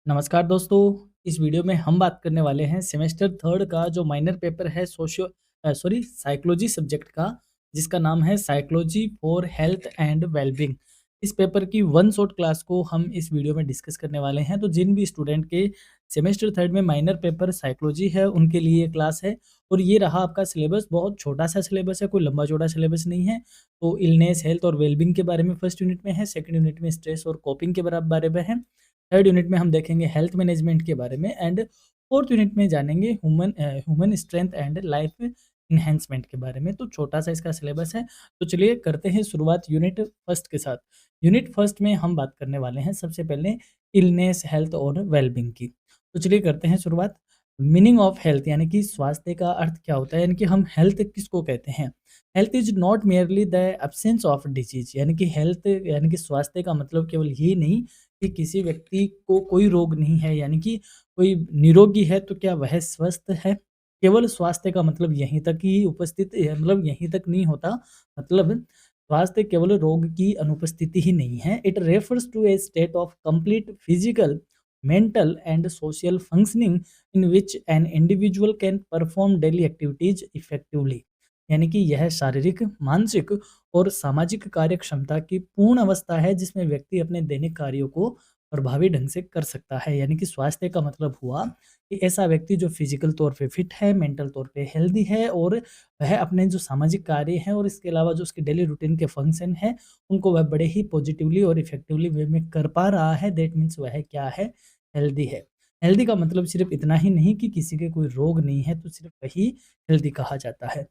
नमस्कार दोस्तों, इस वीडियो में हम बात करने वाले हैं सेमेस्टर थर्ड का जो माइनर पेपर है साइकोलॉजी सब्जेक्ट का, जिसका नाम है psychology for health and wellbeing. इस पेपर की वन शॉट क्लास को हम इस वीडियो में डिस्कस करने वाले हैं। तो जिन भी स्टूडेंट के सेमेस्टर थर्ड में माइनर पेपर साइकोलॉजी है, उनके लिए ये क्लास है। और ये रहा आपका सिलेबस, बहुत छोटा सा सिलेबस है, कोई लंबा चौड़ा सिलेबस नहीं है। तो इलनेस, हेल्थ और वेलबींग के बारे में फर्स्ट यूनिट में है, सेकंड यूनिट में स्ट्रेस और कोपिंग के बारे में है, थर्ड यूनिट में हम देखेंगे हेल्थ मैनेजमेंट के बारे में, एंड फोर्थ यूनिट में जानेंगे human strength and life enhancement के बारे में। तो छोटा सा इसका सिलेबस है। तो चलिए करते हैं शुरुआत यूनिट फर्स्ट के साथ। यूनिट फर्स्ट में हम बात करने वाले हैं सबसे पहले इलनेस, हेल्थ और वेलबींग की। तो चलिए करते हैं शुरुआत। मीनिंग ऑफ हेल्थ यानी कि स्वास्थ्य का अर्थ क्या होता है, यानी कि हम हेल्थ किसको कहते हैं। Health is not merely the absence of disease, यानी कि हेल्थ यानी कि स्वास्थ्य का मतलब केवल ये नहीं कि किसी व्यक्ति को कोई रोग नहीं है, यानी कि कोई निरोगी है तो क्या वह स्वस्थ है। केवल स्वास्थ्य का मतलब यहीं तक ही उपस्थित है, मतलब यहीं तक नहीं होता। मतलब स्वास्थ्य केवल रोग की अनुपस्थिति ही नहीं है। It refers to a state of complete physical, mental and social functioning in which an individual can perform daily activities effectively. यानी कि यह शारीरिक, मानसिक और सामाजिक कार्य क्षमता की पूर्ण अवस्था है जिसमें व्यक्ति अपने दैनिक कार्यों को प्रभावी ढंग से कर सकता है। यानी कि स्वास्थ्य का मतलब हुआ कि ऐसा व्यक्ति जो फिजिकल तौर पे फिट है, मेंटल तौर पे हेल्दी है, और वह अपने जो सामाजिक कार्य हैं और इसके अलावा जो उसके डेली रूटीन के फंक्शन हैं, उनको वह बड़े ही पॉजिटिवली और इफेक्टिवली वे में कर पा रहा है। दैट मीन्स वह क्या है, हेल्दी है। हेल्दी का मतलब सिर्फ इतना ही नहीं कि किसी के कोई रोग नहीं है तो सिर्फ वही हेल्दी कहा जाता है।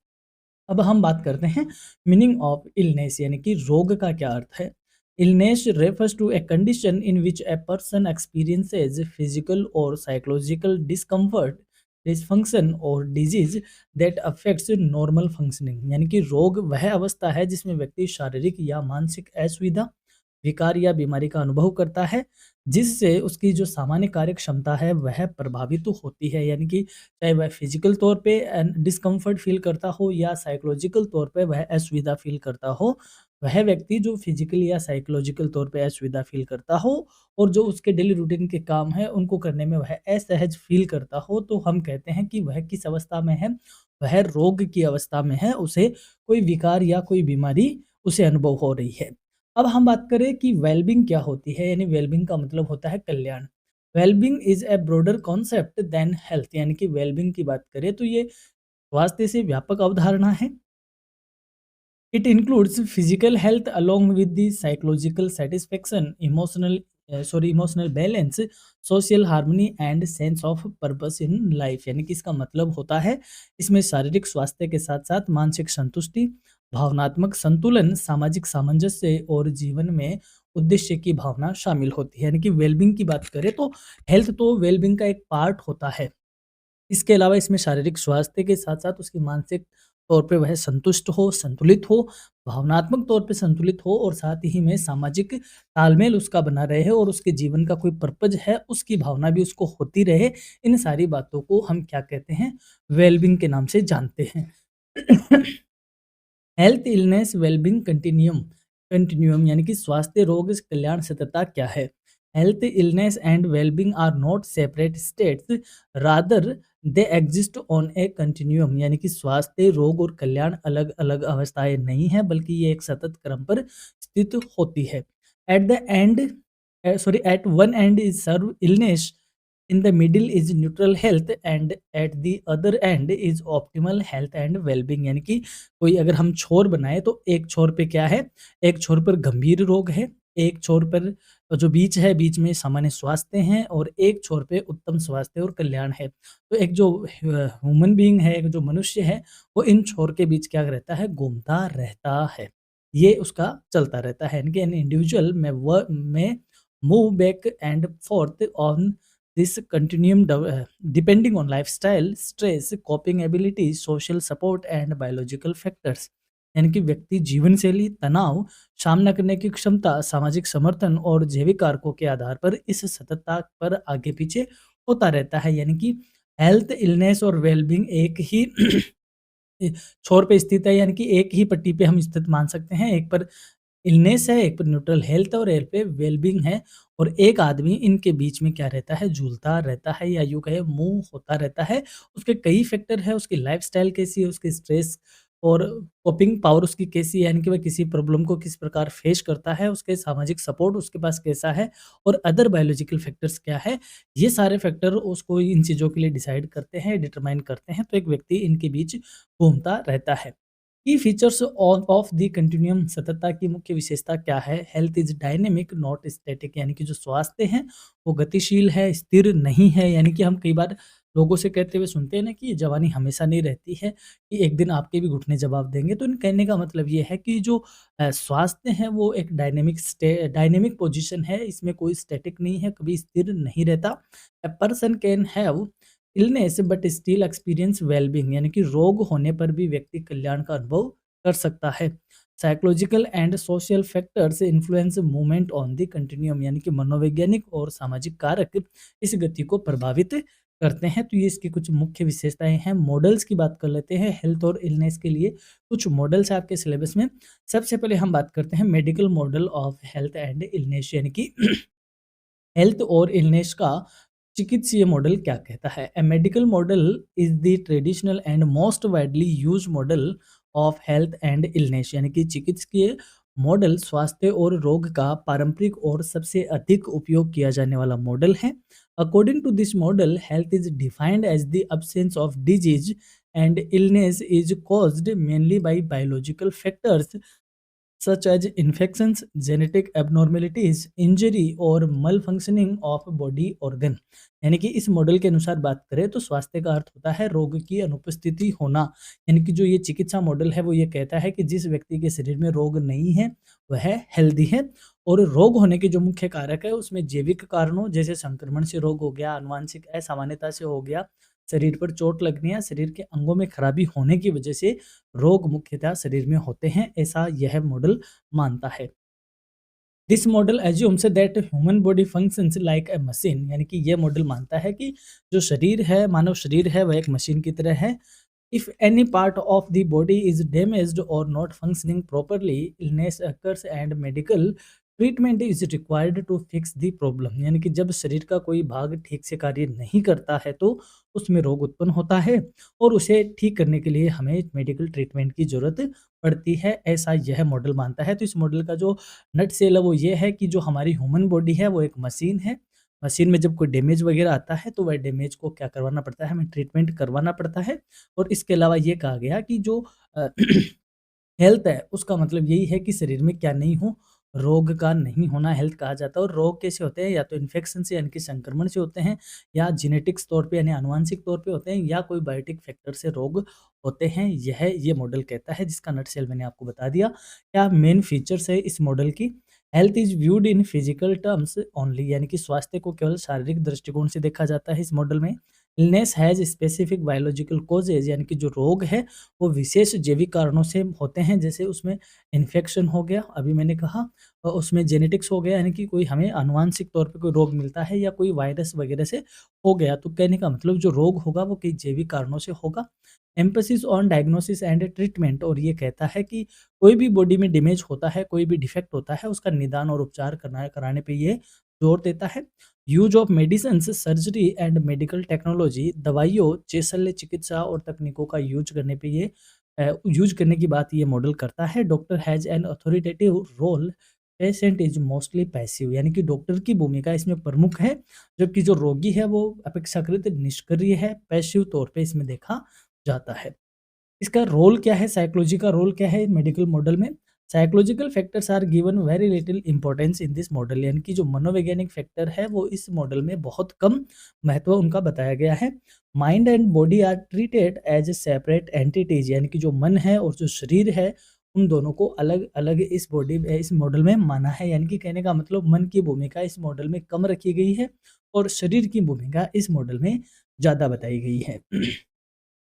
अब हम बात करते हैं मीनिंग ऑफ इलनेस, यानी कि रोग का क्या अर्थ है। Illness refers to a condition in which a person experiences physical और साइकोलॉजिकल डिस्कम्फर्ट, डिसफंक्शन और disease that affects normal functioning. यानी कि रोग वह अवस्था है जिसमें व्यक्ति शारीरिक या मानसिक असुविधा, विकार या बीमारी का अनुभव करता है, जिससे उसकी जो सामान्य कार्य क्षमता है वह प्रभावित तो होती है। यानी कि चाहे वह फिजिकल तौर पे डिस्कम्फर्ट फील करता हो या साइकोलॉजिकल तौर पे वह असुविधा फील करता हो, वह व्यक्ति जो फिजिकली या साइकोलॉजिकल तौर पे असुविधा फील करता हो और जो उसके डेली रूटीन के काम है उनको करने में वह असहज फील करता हो, तो हम कहते हैं कि वह किस अवस्था में है, वह रोग की अवस्था में है, उसे कोई विकार या कोई बीमारी उसे अनुभव हो रही है। अब हम बात करें कि वेलबींग क्या होती है, यानी वेलबींग का मतलब होता है कल्याण। Wellbeing is a broader concept than health, यानी कि वेलबींग की बात करें तो ये स्वास्थ्य से व्यापक अवधारणा है। It includes physical health along with the psychological satisfaction, emotional balance, social harmony and sense of purpose in life. यानी कि इसका मतलब होता है इसमें शारीरिक स्वास्थ्य के साथ साथ मानसिक संतुष्टि, भावनात्मक संतुलन, सामाजिक सामंजस्य और जीवन में उद्देश्य की भावना शामिल होती है। यानी कि वेलबींग की बात करें तो हेल्थ तो वेलबींग का एक पार्ट होता है। इसके अलावा इसमें शारीरिक स्वास्थ्य के साथ-साथ उसकी मानसिक तौर पे वह संतुष्ट हो, संतुलित हो, भावनात्मक तौर पे संतुलित हो और साथ ही में सामाजिक तालमेल उसका बना रहे और उसके जीवन का कोई पर्पज़ है, उसकी भावना भी उसको होती रहे। इन सारी बातों को हम क्या कहते हैं, वेलबींग के नाम से जानते हैं। Health, illness, wellbeing continuum. Continuum यानी कि स्वास्थ्य, रोग, कल्याण, सततता क्या है। Health, illness and wellbeing are not separate states, rather they exist on a continuum. यानी कि स्वास्थ्य, रोग और कल्याण अलग अलग अवस्थाएं नहीं है, बल्कि ये एक सतत क्रम पर स्थित होती है। At the end at one end is severe illness, in the middle is neutral health, and at the other end is optimal health and well-being। यानी कि कोई अगर हम छोर बनाए तो एक छोर पे क्या है, एक छोर पर गंभीर रोग है, एक छोर पर जो बीच है, बीच में सामान्य स्वास्थ्य है और एक छोर पे उत्तम स्वास्थ्य और कल्याण है। तो एक जो ह्यूमन बीइंग है, एक जो मनुष्य है, वो इन छोर के बीच क्या रहता है, घूमता रहता है। ये उसका चलता रहता है। यानी कि एन इंडिविजुअल में move back and fourth on this continuum depending on lifestyle, stress, coping abilities, social support and biological factors। यानी कि व्यक्ति जीवन शैली, तनाव, सामना करने की क्षमता, सामाजिक समर्थन और जैविक कारकों के आधार पर इस सततता पर आगे पीछे होता रहता है। यानी कि हेल्थ, इलनेस और वेलबींग एक ही छोर पे स्थित है, यानी कि एक ही पट्टी पे हम स्थित मान सकते हैं। एक पर इलनेस है, एक पे न्यूट्रल हेल्थ है और एक पे वेलबींग है और एक आदमी इनके बीच में क्या रहता है, झूलता रहता है या यूँ कहें मूव होता रहता है। उसके कई फैक्टर हैं, उसकी लाइफ़स्टाइल कैसी है, उसकी स्ट्रेस और कोपिंग पावर उसकी कैसी है, यानी कि वह किसी प्रॉब्लम को किस प्रकार फेस करता है, उसके सामाजिक सपोर्ट उसके पास कैसा है और अदर बायोलॉजिकल फैक्टर्स क्या है। ये सारे फैक्टर उसको इन चीज़ों के लिए डिसाइड करते हैं, डिटरमाइन करते हैं, तो एक व्यक्ति इनके बीच घूमता रहता है। की फीचर्स ऑफ द कंटिन्यूम सततता की मुख्य विशेषता क्या है? Health is dynamic not static, यानी कि जो स्वास्थ्य है वो गतिशील है, स्थिर नहीं है। यानी कि हम कई बार लोगों से कहते हुए सुनते हैं ना कि ये जवानी हमेशा नहीं रहती है, कि एक दिन आपके भी घुटने जवाब देंगे। तो इन कहने का मतलब ये है कि जो स्वास्थ्य है वो एक डायनेमिक पोजीशन है, इसमें कोई स्टैटिक नहीं है, कभी स्थिर नहीं रहता। A person can have illness but still experience wellbeing, यानी कि रोग होने पर भी व्यक्ति कल्याण का अनुभव कर सकता है। Psychological and social factors influence movement on the continuum, यानी कि मनोवैज्ञानिक और सामाजिक कारक इस गति को प्रभावित करते हैं। तो ये इसकी कुछ मुख्य विशेषताएं हैं। मॉडल्स की बात कर लेते हैं हेल्थ और इलनेस के लिए। कुछ मॉडल्स हैं आपके सिलेबस में। सबसे पहले हम बात करते हैं medical model of health and illness, यानी कि हेल्थ और इलनेस का चिकित्सीय मॉडल क्या कहता है। A medical model is the traditional and most widely use model of health and illness, यानी कि चिकित्सकीय मॉडल स्वास्थ्य और रोग का पारंपरिक और सबसे अधिक उपयोग किया जाने वाला मॉडल है। According to this model health is defined as the absence of disease and illness is caused mainly by biological factors such as infections, genetic abnormalities, injury और malfunctioning of body organ। यानी कि इस model के अनुसार बात करें तो स्वास्थ्य का अर्थ होता है रोग की अनुपस्थिति होना। यानी कि जो ये चिकित्सा मॉडल है वो ये कहता है कि जिस व्यक्ति के शरीर में रोग नहीं है वह हेल्दी है। और रोग होने के जो मुख्य कारक है उसमें जैविक कारणों जैसे संक्रमण से रोग हो गया, आनुवांशिक असामान्यता से हो गया, शरीर पर चोट लगने या शरीर के अंगों में खराबी होने की वजह से रोग मुख्यतः शरीर में होते हैं, ऐसा यह मॉडल मानता है। This model assumes that human body functions like a machine, यानी कि यह मॉडल मानता है कि जो शरीर है, मानव शरीर है, वह एक मशीन की तरह है। If any part of the body is damaged or not functioning properly illness occurs and medical treatment is required to fix the problem, यानी कि जब शरीर का कोई भाग ठीक से कार्य नहीं करता है तो उसमें रोग उत्पन्न होता है और उसे ठीक करने के लिए हमें मेडिकल ट्रीटमेंट की जरूरत पड़ती है, ऐसा यह मॉडल मानता है। तो इस मॉडल का जो नट सेल है वो ये है कि जो हमारी ह्यूमन बॉडी है वो एक मशीन है। मशीन में जब कोई डैमेज वगैरह आता है तो वह डैमेज को क्या करवाना पड़ता है, हमें ट्रीटमेंट करवाना पड़ता है। और इसके अलावा ये कहा गया कि जो अ, हेल्थ है उसका मतलब यही है कि शरीर में क्या नहीं हो, रोग का नहीं होना हेल्थ कहा जाता है। और रोग कैसे होते हैं, या तो इन्फेक्शन से यानी कि संक्रमण से होते हैं, या जेनेटिक्स तौर पे यानी आनुवांशिक तौर पे होते हैं, या कोई बायोटिक फैक्टर से रोग होते हैं। यह ये मॉडल कहता है, जिसका नटशेल मैंने आपको बता दिया। क्या मेन फीचर्स है इस मॉडल की। Health is viewed in physical terms only, यानी कि स्वास्थ्य को केवल शारीरिक दृष्टिकोण से देखा जाता है इस मॉडल में। Illness has specific biological causes, यानी कि जो रोग है वो विशेष जैविक कारणों से होते हैं, जैसे उसमें इन्फेक्शन हो गया, अभी मैंने कहा, और उसमें जेनेटिक्स हो गया, यानी कि कोई हमें आनुवांशिक तौर पे कोई रोग मिलता है या कोई वायरस वगैरह से हो गया। तो कहने का मतलब जो रोग होगा वो कई जैविक कारणों से होगा। Emphasis on diagnosis and treatment, और ये कहता है कि कोई भी बॉडी में डैमेज होता है, कोई भी डिफेक्ट होता है, उसका निदान और उपचार करना कराने पे ये जोर देता है। Use of medicines, surgery and medical technology, दवाइयों, शल्य चिकित्सा और तकनीकों का यूज करने पे ये यूज करने की बात ये मॉडल करता है। Doctor has an authoritative role, patient is mostly passive, यानी कि डॉक्टर की भूमिका इसमें प्रमुख है, जबकि जो रोगी है वो अपेक्षाकृत निष्क्रिय है, पैसिव तौर पे इसमें देखा जाता है। इसका रोल क्या है, साइकोलॉजी का रोल क्या है मेडिकल मॉडल में। Psychological factors are given very little importance in this model, यानी कि जो मनोवैज्ञानिक फैक्टर है वो इस मॉडल में बहुत कम महत्व उनका बताया गया है। Mind and body are treated as separate entities, यानी कि जो मन है और जो शरीर है उन दोनों को अलग अलग इस मॉडल में माना है। यानी कि कहने का मतलब मन की भूमिका इस मॉडल में कम रखी गई है और शरीर की भूमिका इस मॉडल में ज़्यादा बताई गई है।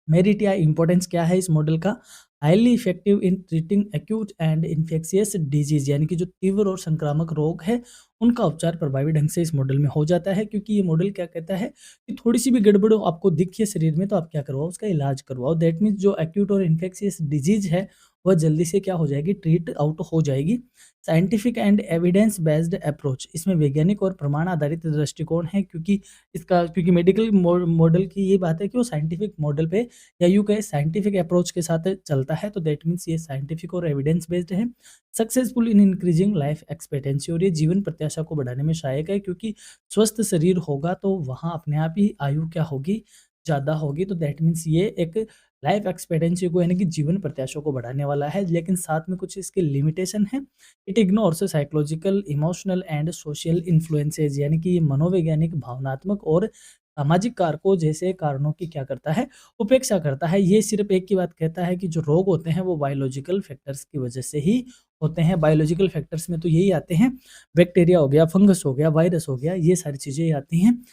मेरिट या इम्पोर्टेंस क्या है इस मॉडल का। Highly effective in treating acute and infectious disease, यानी कि जो तीव्र और संक्रामक रोग है उनका उपचार प्रभावी ढंग से इस मॉडल में हो जाता है, क्योंकि ये मॉडल क्या कहता है कि थोड़ी सी भी गड़बड़ आपको दिखे शरीर में तो आप क्या करवाओ, उसका इलाज करवाओ। दैट मीन्स जो एक्यूट और इन्फेक्शियस डिजीज है वह जल्दी से क्या हो जाएगी, ट्रीट आउट हो जाएगी। Scientific and evidence based approach, इसमें वैज्ञानिक और प्रमाण आधारित दृष्टिकोण है, क्योंकि मेडिकल मॉडल की ये बात है कि वो साइंटिफिक मॉडल पे या यूँ कहें साइंटिफिक अप्रोच के साथ चलता है, तो दैट मीन्स ये साइंटिफिक और एविडेंस बेस्ड है। Successful in increasing life expectancy, और ये जीवन प्रत्याशा को बढ़ाने में सहायक है, क्योंकि स्वस्थ शरीर होगा तो वहाँ अपने आप ही आयु क्या होगी, ज़्यादा होगी। तो दैट मीन्स ये एक लाइफ एक्सपेक्टेंसी को यानी कि जीवन प्रत्याशा को बढ़ाने वाला है, लेकिन साथ में कुछ इसके लिमिटेशन है। It ignores psychological, emotional and social influences, यानी कि ये मनोवैज्ञानिक, भावनात्मक और सामाजिक कारकों जैसे कारणों की क्या करता है, उपेक्षा करता है। ये सिर्फ एक की बात कहता है कि जो रोग होते हैं वो बायोलॉजिकल फैक्टर्स की वजह से ही होते हैं। बायोलॉजिकल फैक्टर्स में तो यही आते हैं, बैक्टीरिया हो गया, फंगस हो गया, वायरस हो गया, ये सारी चीज़ें आती हैं।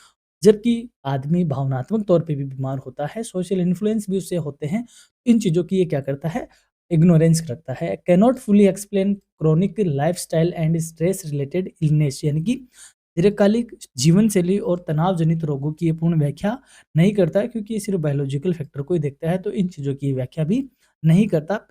जबकि आदमी भावनात्मक तौर पे भी बीमार होता है, सोशल इन्फ्लुएंस भी उससे होते हैं। इन चीज़ों की ये क्या करता है, इग्नोरेंस रखता है। Cannot fully explain chronic lifestyle and stress related illness, यानी कि दीर्घकालिक जीवन शैली और तनाव जनित रोगों की ये पूर्ण व्याख्या नहीं करता है, क्योंकि ये सिर्फ बायोलॉजिकल फैक्टर को ही देखता है, तो इन चीज़ों की व्याख्या भी नहीं करता।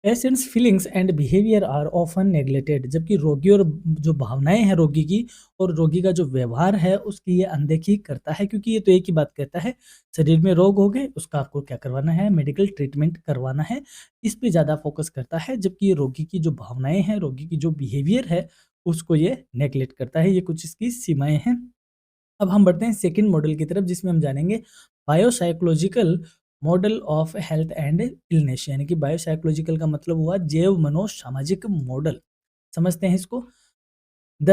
Patients feelings and behaviour are often neglected, जबकि रोगी और जो भावनाएं हैं रोगी की और रोगी का जो व्यवहार है उसकी ये अनदेखी करता है, क्योंकि ये तो एक ही बात कहता है, शरीर में रोग हो गए उसका आपको क्या करवाना है, मेडिकल ट्रीटमेंट करवाना है, इस पे ज़्यादा फोकस करता है। जबकि ये रोगी की जो भावनाएं हैं, रोगी की जो बिहेवियर है, उसको ये नेग्लेक्ट करता है। ये कुछ इसकी सीमाएं हैं। अब हम बढ़ते हैं सेकंड मॉडल की तरफ, जिसमें हम जानेंगे biopsychological model of health and illness, यानी कि बायोसाइकोलॉजिकल का मतलब हुआ जैव मनोसामाजिक मॉडल। समझते हैं इसको। The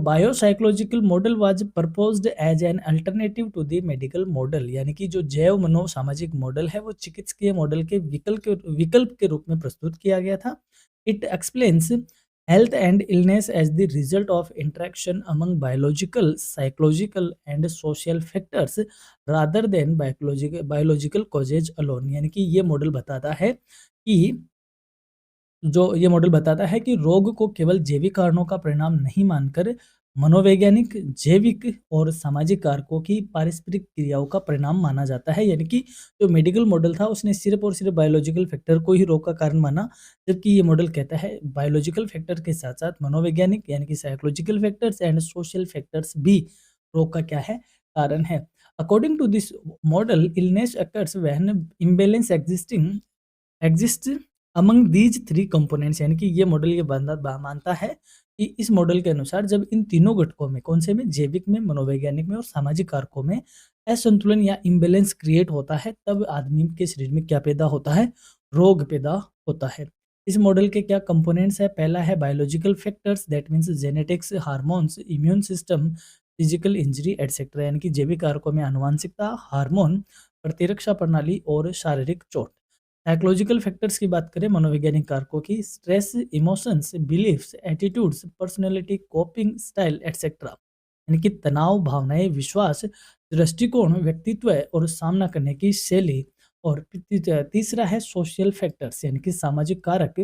biopsychological model was proposed as an alternative to the medical model, यानी कि जो जैव मनोसामाजिक मॉडल है वो चिकित्सकीय मॉडल के विकल्प के रूप में प्रस्तुत किया गया था। It explains health and illness as the result of interaction among biological, psychological and social factors rather than biological causes alone, यानी कि ये मॉडल बताता है कि रोग को केवल जैविक कारणों का परिणाम नहीं मानकर मनोवैज्ञानिक, जैविक और सामाजिक कारकों की पारस्परिक क्रियाओं का परिणाम माना जाता है। यानी कि जो मेडिकल मॉडल था उसने सिर्फ और सिर्फ बायोलॉजिकल फैक्टर को ही रोग का कारण माना, जबकि ये मॉडल कहता है बायोलॉजिकल फैक्टर के साथ साथ मनोवैज्ञानिक यानी कि psychological factors and social factors भी रोग का क्या है, कारण है। According to this model, illness occurs when imbalance exist among these three components, यानी कि ये मॉडल ये मानता है कि इस मॉडल के अनुसार जब इन तीनों घटकों में, कौन से में, जैविक में, मनोवैज्ञानिक में और सामाजिक कारकों में असंतुलन या इम्बैलेंस क्रिएट होता है, तब आदमी के शरीर में क्या पैदा होता है, रोग पैदा होता है। इस मॉडल के क्या कंपोनेंट्स है, पहला है biological factors, that means genetics, hormones, immune system, physical injury etcetera, यानी कि जैविक कारकों में आनुवंशिकता, हार्मोन, प्रतिरक्षा प्रणाली और शारीरिक चोट। साइकोलॉजिकल फैक्टर्स की बात करें, मनोवैज्ञानिक कारकों की, stress, emotions, beliefs, attitudes, personality, coping style etcetera, यानी कि तनाव, भावनाएं, विश्वास, दृष्टिकोण, व्यक्तित्व और सामना करने की शैली। और तीसरा है सोशल फैक्टर्स, यानी कि सामाजिक कारक,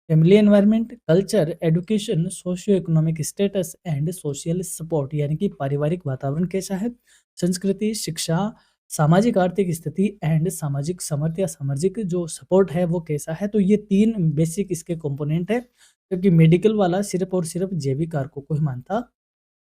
family environment, culture, education, socio economic status and social support, यानी कि पारिवारिक वातावरण कैसा है, संस्कृति, शिक्षा, सामाजिक आर्थिक स्थिति एंड सामाजिक समर्थ या सामाजिक जो सपोर्ट है वो कैसा है। तो ये 3 बेसिक इसके कंपोनेंट है, क्योंकि मेडिकल वाला सिर्फ़ और सिर्फ़ जैविक कारकों को ही मानता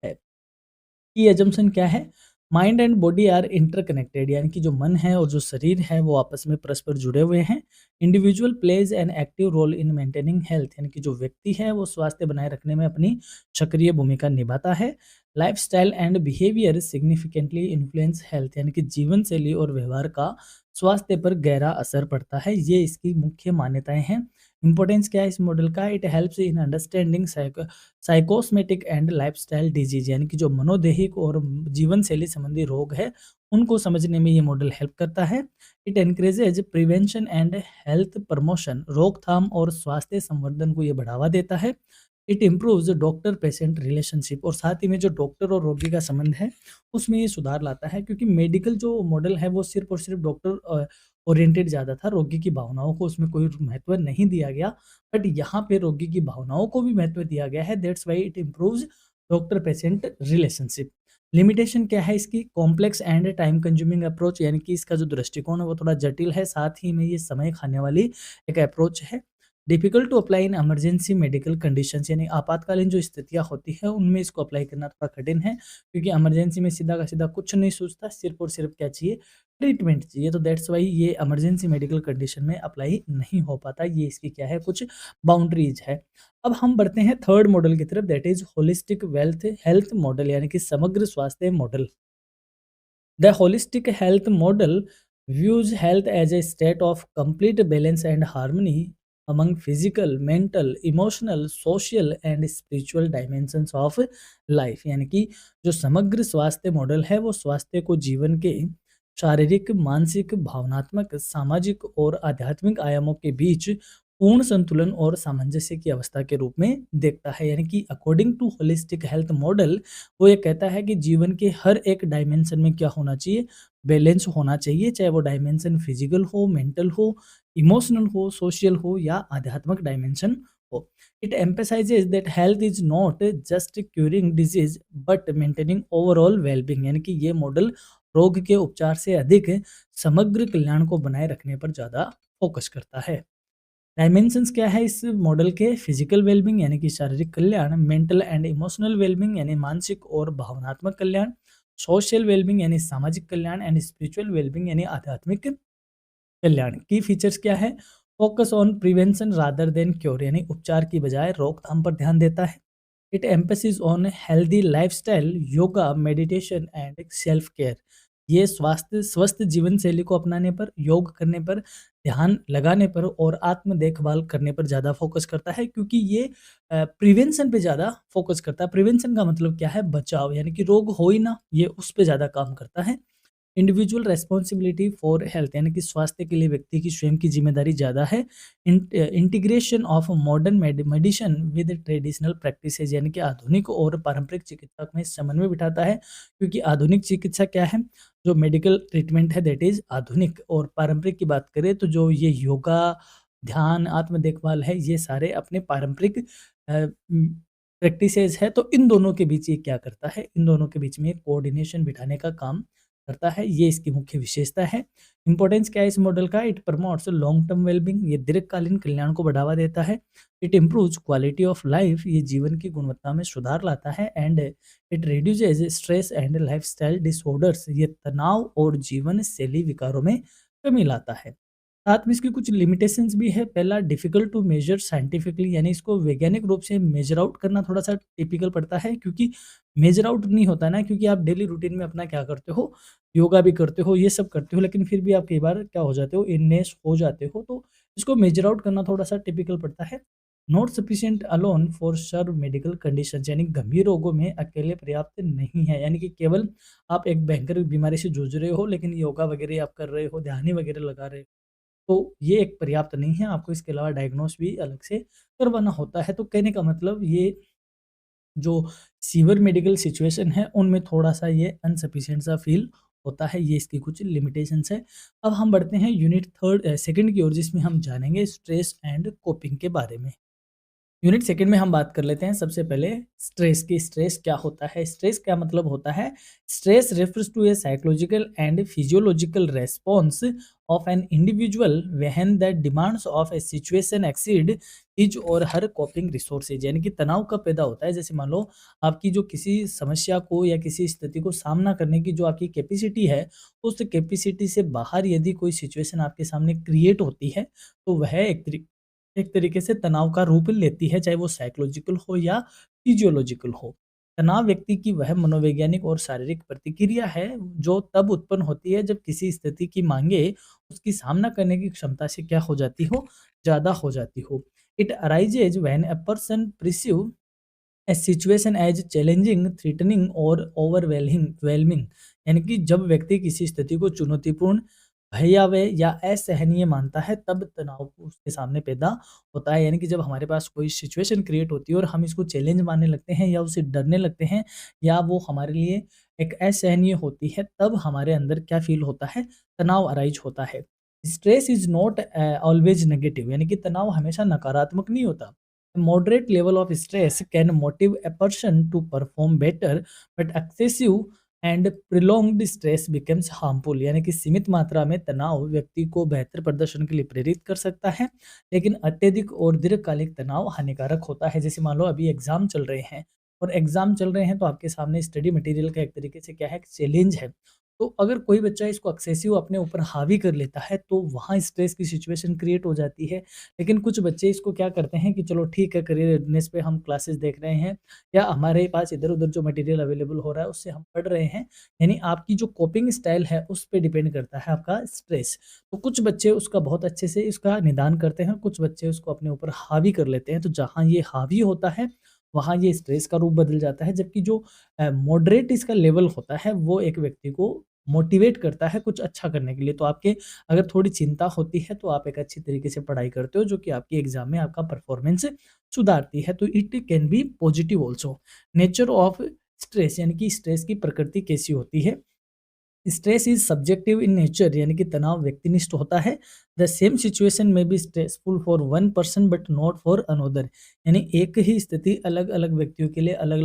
है। की एजम्पशन क्या है, mind and body are interconnected, यानी कि जो मन है और जो शरीर है वो आपस में परस्पर जुड़े हुए हैं। Individual plays an active role in maintaining health, यानी कि जो व्यक्ति है वो स्वास्थ्य बनाए रखने में अपनी सक्रिय भूमिका निभाता है। Lifestyle and behaviour significantly influence health, यानी कि जीवन शैली और व्यवहार का स्वास्थ्य पर गहरा असर पड़ता है। ये इसकी मुख्य मान्यताएं हैं। इंपॉर्टेंस क्या है इस मॉडल का, it helps in understanding psychosomatic and lifestyle disease, यानी कि जो मनोदैहिक और जीवन शैली संबंधी रोग है उनको समझने में ये मॉडल हेल्प करता है। It encourages prevention and health promotion, रोकथाम और स्वास्थ्य संवर्धन को ये बढ़ावा देता है। It improves doctor patient relationship, और साथ ही में जो डॉक्टर और रोगी का संबंध है उसमें ये सुधार लाता है, क्योंकि मेडिकल जो मॉडल है वो सिर्फ और सिर्फ डॉक्टर ओरिएंटेड ज़्यादा था, रोगी की भावनाओं को उसमें कोई महत्व नहीं दिया गया। बट यहाँ पे रोगी की भावनाओं को भी महत्व दिया गया है, that's why it improves doctor patient relationship. Limitation क्या है इसकी? Complex and time consuming approach, यानी कि इसका जो दृष्टिकोण है वो थोड़ा जटिल है, साथ ही में ये समय खाने वाली एक अप्रोच है। Difficult to apply in emergency medical conditions, यानी आपातकालीन जो स्थितियाँ होती है उनमें इसको अप्लाई करना थोड़ा कठिन है, क्योंकि इमरजेंसी में सीधा का सीधा कुछ नहीं सूझता, सिर्फ़ और सिर्फ़ क्या चाहिए? ट्रीटमेंट चाहिए। तो दैट्स व्हाई ये इमरजेंसी मेडिकल कंडीशन में अप्लाई नहीं हो पाता। ये इसकी क्या है, कुछ बाउंड्रीज़ है। अब हम बढ़ते हैं थर्ड मॉडल की तरफ, that is holistic wealth health model, यानी कि समग्र स्वास्थ्य model. The holistic health model views health as a state of complete balance and harmony among physical, mental, emotional, social and spiritual dimensions of life। यानी कि जो समग्र स्वास्थ्य model है वो स्वास्थ्य को जीवन के शारीरिक, मानसिक, भावनात्मक, सामाजिक और आध्यात्मिक आयामों के बीच पूर्ण संतुलन और सामंजस्य की अवस्था के रूप में देखता है। यानी कि according to holistic health model, वो ये कहता है कि जीवन के हर एक डायमेंशन में क्या होना चाहिए? बैलेंस होना चाहिए, चाहे वो डायमेंशन फिजिकल हो, मेंटल हो, इमोशनल हो, सोशल हो या आध्यात्मिक डायमेंशन हो। It emphasises that health is not just curing disease but maintaining overall wellbeing, यानी कि ये मॉडल रोग के उपचार से अधिक समग्र कल्याण को बनाए रखने पर ज़्यादा फोकस करता है। डायमेंशंस क्या है इस मॉडल के? फिजिकल वेलबींग यानी कि शारीरिक कल्याण, मेंटल एंड इमोशनल वेलबींग यानी मानसिक और भावनात्मक कल्याण, सोशल वेलबींग यानी सामाजिक कल्याण एंड स्पिरिचुअल वेलबींग यानी आध्यात्मिक कल्याण। की फीचर्स क्या है? Focus on prevention rather than cure, यानी उपचार की बजाय रोकथाम पर ध्यान देता है। It emphasis on healthy lifestyle, yoga, meditation and self care. ये स्वास्थ्य स्वस्थ जीवन शैली को अपनाने पर, योग करने पर, ध्यान लगाने पर और आत्म देखभाल करने पर ज़्यादा फोकस करता है, क्योंकि ये प्रिवेंशन पे ज़्यादा फोकस करता है। प्रिवेंशन का मतलब क्या है? बचाव, यानी कि रोग हो ही ना, ये उस पे ज़्यादा काम करता है। इंडिविजुअल रेस्पॉन्सिबिलिटी फॉर हेल्थ, यानी कि स्वास्थ्य के लिए व्यक्ति की स्वयं की जिम्मेदारी ज़्यादा है। Integration of modern medicine with traditional practices, यानी कि आधुनिक और पारंपरिक चिकित्सा में समन्वय बिठाता है, क्योंकि आधुनिक चिकित्सा क्या है? जो मेडिकल ट्रीटमेंट है दैट इज आधुनिक, और पारंपरिक की बात करें तो जो ये योगा, ध्यान, आत्म देखभाल है, ये सारे अपने पारंपरिक प्रैक्टिसेज है। तो इन दोनों के बीच ये क्या करता है? इन दोनों के बीच में कोऑर्डिनेशन बिठाने का काम करता है, ये इसकी मुख्य विशेषता है। इंपॉर्टेंस क्या है इस मॉडल का? It promotes long term wellbeing, ये दीर्घकालीन कल्याण को बढ़ावा देता है। It improves quality of life, ये जीवन की गुणवत्ता में सुधार लाता है। And it reduces stress and lifestyle disorders, ये तनाव और जीवन शैली विकारों में कमी लाता है। साथ में इसकी कुछ लिमिटेशंस भी है। पहला, डिफिकल्ट टू मेजर साइंटिफिकली, यानी इसको वैज्ञानिक रूप से मेजर आउट करना थोड़ा सा टिपिकल पड़ता है, क्योंकि मेजर आउट नहीं होता ना, क्योंकि आप डेली रूटीन में अपना क्या करते हो? योगा भी करते हो, ये सब करते हो, लेकिन फिर भी आप कई बार क्या हो जाते हो? इलनेस हो जाते हो, तो इसको मेजर आउट करना थोड़ा सा टिपिकल पड़ता है। Not sufficient alone for severe medical conditions, यानी गंभीर रोगों में अकेले पर्याप्त नहीं है, यानी कि केवल आप एक भयंकर बीमारी से जूझ रहे हो लेकिन योगा वगैरह आप कर रहे हो, ध्यान वगैरह लगा रहे हो, तो ये एक पर्याप्त नहीं है, आपको इसके अलावा डायग्नोस भी अलग से करवाना होता है। तो कहने का मतलब ये जो सीवियर मेडिकल सिचुएशन है, उनमें थोड़ा-सा ये अनसफिशिएंट सा फ़ील होता है, ये इसकी कुछ लिमिटेशंस है। अब हम बढ़ते हैं यूनिट सेकंड की ओर, जिसमें हम जानेंगे स्ट्रेस एंड कोपिंग के बारे में। यूनिट सेकंड में हम बात कर लेते हैं सबसे पहले स्ट्रेस की। स्ट्रेस क्या होता है? स्ट्रेस क्या मतलब होता है? Stress refers to a psychological and physiological response of an individual when that demands of a situation exceed his और हर कोपिंग रिसोर्सेज, यानी कि तनाव कब पैदा होता है? जैसे मान लो आपकी जो किसी समस्या को या किसी स्थिति को सामना करने की जो आपकी कैपेसिटी है, उस कैपेसिटी से बाहर यदि कोई सिचुएशन आपके सामने क्रिएट होती है, तो वह एक तरीके से तनाव का रूप लेती है, चाहे वो साइकोलॉजिकल हो या फिजियोलॉजिकल हो। तनाव व्यक्ति की वह मनोवैज्ञानिक और शारीरिक प्रतिक्रिया है जो तब उत्पन्न होती है जब किसी स्थिति की मांगे उसकी सामना करने की क्षमता से क्या हो जाती हो? ज़्यादा हो जाती हो। It arises when a person perceive a situation as challenging, threatening और ओवरवेलमिंग, यानी कि जब व्यक्ति किसी स्थिति को चुनौतीपूर्ण, भयावह या असहनीय मानता है, तब तनाव उसके सामने पैदा होता है। यानी कि जब हमारे पास कोई सिचुएशन क्रिएट होती है और हम इसको चैलेंज मानने लगते हैं या उससे डरने लगते हैं, या वो हमारे लिए एक असहनीय होती है, तब हमारे अंदर क्या फील होता है? तनाव अराइज होता है। Stress is not always negative, यानी कि तनाव हमेशा नकारात्मक नहीं होता। Moderate level of stress can motivate a person to perform better, but excessive and prolonged stress becomes harmful, यानी कि सीमित मात्रा में तनाव व्यक्ति को बेहतर प्रदर्शन के लिए प्रेरित कर सकता है, लेकिन अत्यधिक और दीर्घकालिक तनाव हानिकारक होता है। जैसे मान लो अभी एग्जाम चल रहे हैं, और एग्जाम चल रहे हैं तो आपके सामने स्टडी मटेरियल का एक तरीके से क्या है, चैलेंज है। तो अगर कोई बच्चा इसको एक्सेसिव अपने ऊपर हावी कर लेता है तो वहाँ स्ट्रेस की सिचुएशन क्रिएट हो जाती है। लेकिन कुछ बच्चे इसको क्या करते हैं कि चलो ठीक है, करियर रेडनेस पे हम क्लासेस देख रहे हैं, या हमारे पास इधर-उधर जो मटेरियल अवेलेबल हो रहा है उससे हम पढ़ रहे हैं। यानी आपकी जो कोपिंग स्टाइल है उस पे डिपेंड करता है आपका स्ट्रेस। तो कुछ बच्चे उसका बहुत अच्छे से इसका निदान करते हैं, कुछ बच्चे उसको अपने ऊपर हावी कर लेते हैं। तो जहाँ ये हावी होता है, वहाँ ये स्ट्रेस का रूप बदल जाता है, जबकि जो मॉडरेट इसका लेवल होता है वो एक व्यक्ति को मोटिवेट करता है कुछ अच्छा करने के लिए। तो आपके अगर थोड़ी चिंता होती है तो आप एक अच्छी तरीके से पढ़ाई करते हो, जो कि आपकी एग्ज़ाम में आपका परफ़ॉर्मेंस सुधारती है। तो it can be positive also. Nature of stress, यानी कि स्ट्रेस की प्रकृति कैसी होती है? Stress is subjective in nature, यानी कि तनाव व्यक्तिनिष्ठ होता है। The same situation may be stressful for one person but not for another, यानी एक ही स्थिति अलग अलग व्यक्तियों के लिए अलग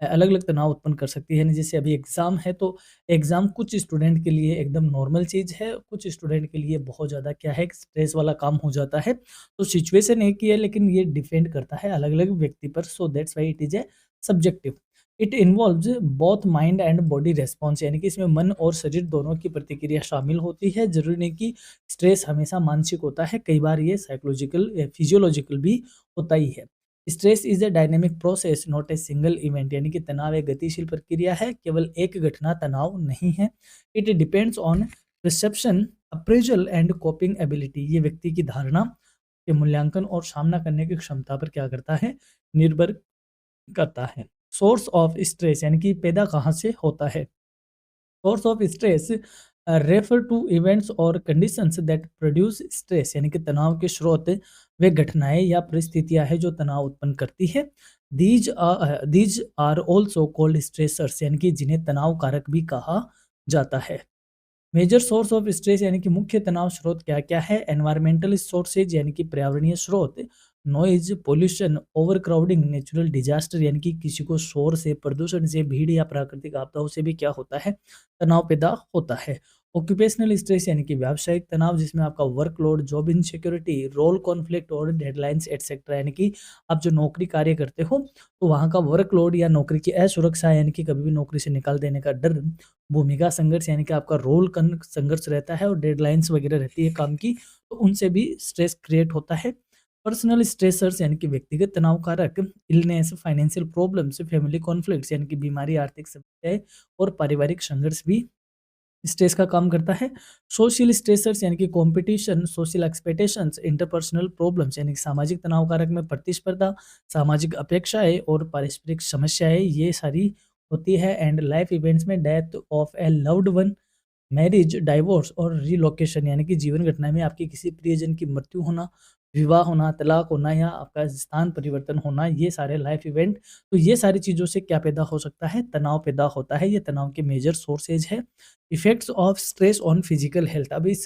अलग तनाव उत्पन्न कर सकती है। यानी जैसे अभी एग्जाम है तो एग्जाम कुछ स्टूडेंट के लिए एकदम नॉर्मल चीज़ है, कुछ स्टूडेंट के लिए बहुत ज़्यादा क्या है, स्ट्रेस वाला काम हो जाता है। तो सिचुएशन एक ही है, लेकिन ये डिपेंड करता है अलग अलग व्यक्ति पर। So that's why it is a subjective. It involves both mind and body response, यानी कि इसमें मन और शरीर दोनों की प्रतिक्रिया शामिल होती है। जरूरी नहीं कि स्ट्रेस हमेशा मानसिक होता है, कई बार ये साइकोलॉजिकल या फिजियोलॉजिकल भी होता ही है। Stress is a dynamic process not a single event, यानी कि तनाव एक गतिशील प्रक्रिया है, केवल एक घटना तनाव नहीं है। It depends on perception, appraisal and coping ability, ये व्यक्ति की धारणा के मूल्यांकन और सामना करने की क्षमता पर क्या करता है, निर्भर करता है। सोर्स ऑफ स्ट्रेस, यानी कि पैदा कहाँ से होता है? Source of stress refer to events और कंडीशंस दैट प्रोड्यूस स्ट्रेस, यानी कि तनाव के स्रोत वे घटनाएं या परिस्थितियां हैं जो तनाव उत्पन्न करती है। These are also called stressors, यानी कि जिन्हें तनाव कारक भी कहा जाता है। मेजर सोर्स ऑफ स्ट्रेस, यानी कि मुख्य तनाव स्रोत क्या क्या है? एनवायरमेंटल सोर्सेज, यानी कि पर्यावरणीय स्रोत, noise pollution, over crowding, natural disaster, यानी कि किसी को शोर से, प्रदूषण से, भीड़ या प्राकृतिक आपदाओं से भी क्या होता है, तनाव पैदा होता है। ऑक्यूपेशनल स्ट्रेस, यानी कि व्यावसायिक तनाव, जिसमें आपका workload, job insecurity, role conflict और डेडलाइंस एटसेट्रा, यानी कि आप जो नौकरी कार्य करते हो तो वहाँ का वर्कलोड या नौकरी की असुरक्षा, यानी कि कभी भी नौकरी से निकाल देने का डर, भूमिका संघर्ष, यानी कि आपका रोल संघर्ष रहता है, और डेडलाइंस वगैरह रहती है काम की, तो उनसे भी स्ट्रेस क्रिएट होता है। पर्सनल स्ट्रेसर्स, यानी कि व्यक्तिगत तनाव कारक, illness, financial problems, family conflicts, यानी कि बीमारी, आर्थिक समस्याएं और पारिवारिक संघर्ष भी स्ट्रेस का काम करता है। सोशल स्ट्रेसर्स, यानी कि competition, social expectations, interpersonal problems, यानी कि सामाजिक तनाव कारक में प्रतिस्पर्धा, सामाजिक अपेक्षाएं और पारस्परिक समस्याएं, ये सारी होती है। एंड लाइफ इवेंट्स में death of A loved one, marriage, divorce और रिलोकेशन, यानी कि जीवन घटना में आपके किसी प्रियजन की मृत्यु होना, विवाह होना, तलाक होना या आपका स्थान परिवर्तन होना, ये सारे लाइफ इवेंट, तो ये सारी चीज़ों से क्या पैदा हो सकता है, तनाव पैदा होता है। ये तनाव के मेजर सोर्सेज है। Effects of stress on physical health, अब इस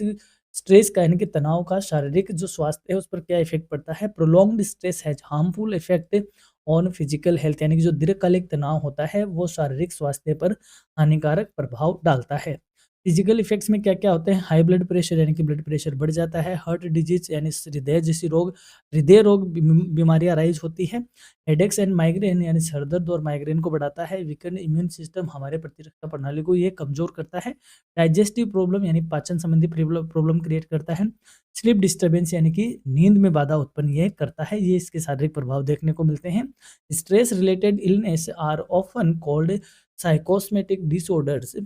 स्ट्रेस का, यानी कि तनाव का शारीरिक जो स्वास्थ्य है उस पर क्या इफेक्ट पड़ता है? Prolonged stress has harmful effect on physical health, यानी कि जो दीर्घकालिक तनाव होता है वो शारीरिक स्वास्थ्य पर हानिकारक प्रभाव डालता है। फिजिकल इफेक्ट्स में क्या-क्या होते हैं? हाई ब्लड प्रेशर, यानी कि ब्लड प्रेशर बढ़ जाता है। हार्ट डिजीज, यानी हृदय जैसी रोग, हृदय रोग बीमारियां राइज होती है। हेडेक्स एंड माइग्रेन, यानी सर दर्द और माइग्रेन को बढ़ाता है। वीकन इम्यून सिस्टम, हमारे प्रतिरक्षा प्रणाली को ये कमजोर करता है। डाइजेस्टिव प्रॉब्लम, यानी पाचन संबंधी प्रॉब्लम क्रिएट करता है। स्लीप डिस्टर्बेंस, यानी कि नींद में बाधा उत्पन्न ये करता है। ये इसके शारीरिक प्रभाव देखने को मिलते हैं। Stress related illness are often called psychosomatic disorders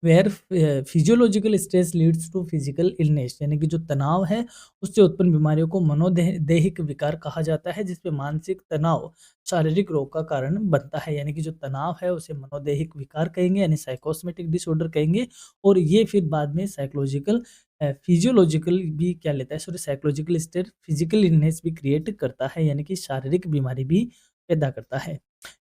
where physiological stress leads to physical illness, यानी कि जो तनाव है उससे उत्पन्न बीमारियों को मनोदेहिक विकार कहा जाता है, जिसपे मानसिक तनाव शारीरिक रोग का कारण बनता है। यानी कि जो तनाव है उसे मनोदेहिक विकार कहेंगे, यानी साइकोसोमेटिक डिसऑर्डर कहेंगे। और ये फिर बाद में साइकोलॉजिकल फिजियोलॉजिकल भी क्या लेता है, sorry, psychological state physical illness भी क्रिएट करता है, यानी कि शारीरिक बीमारी भी पैदा करता है।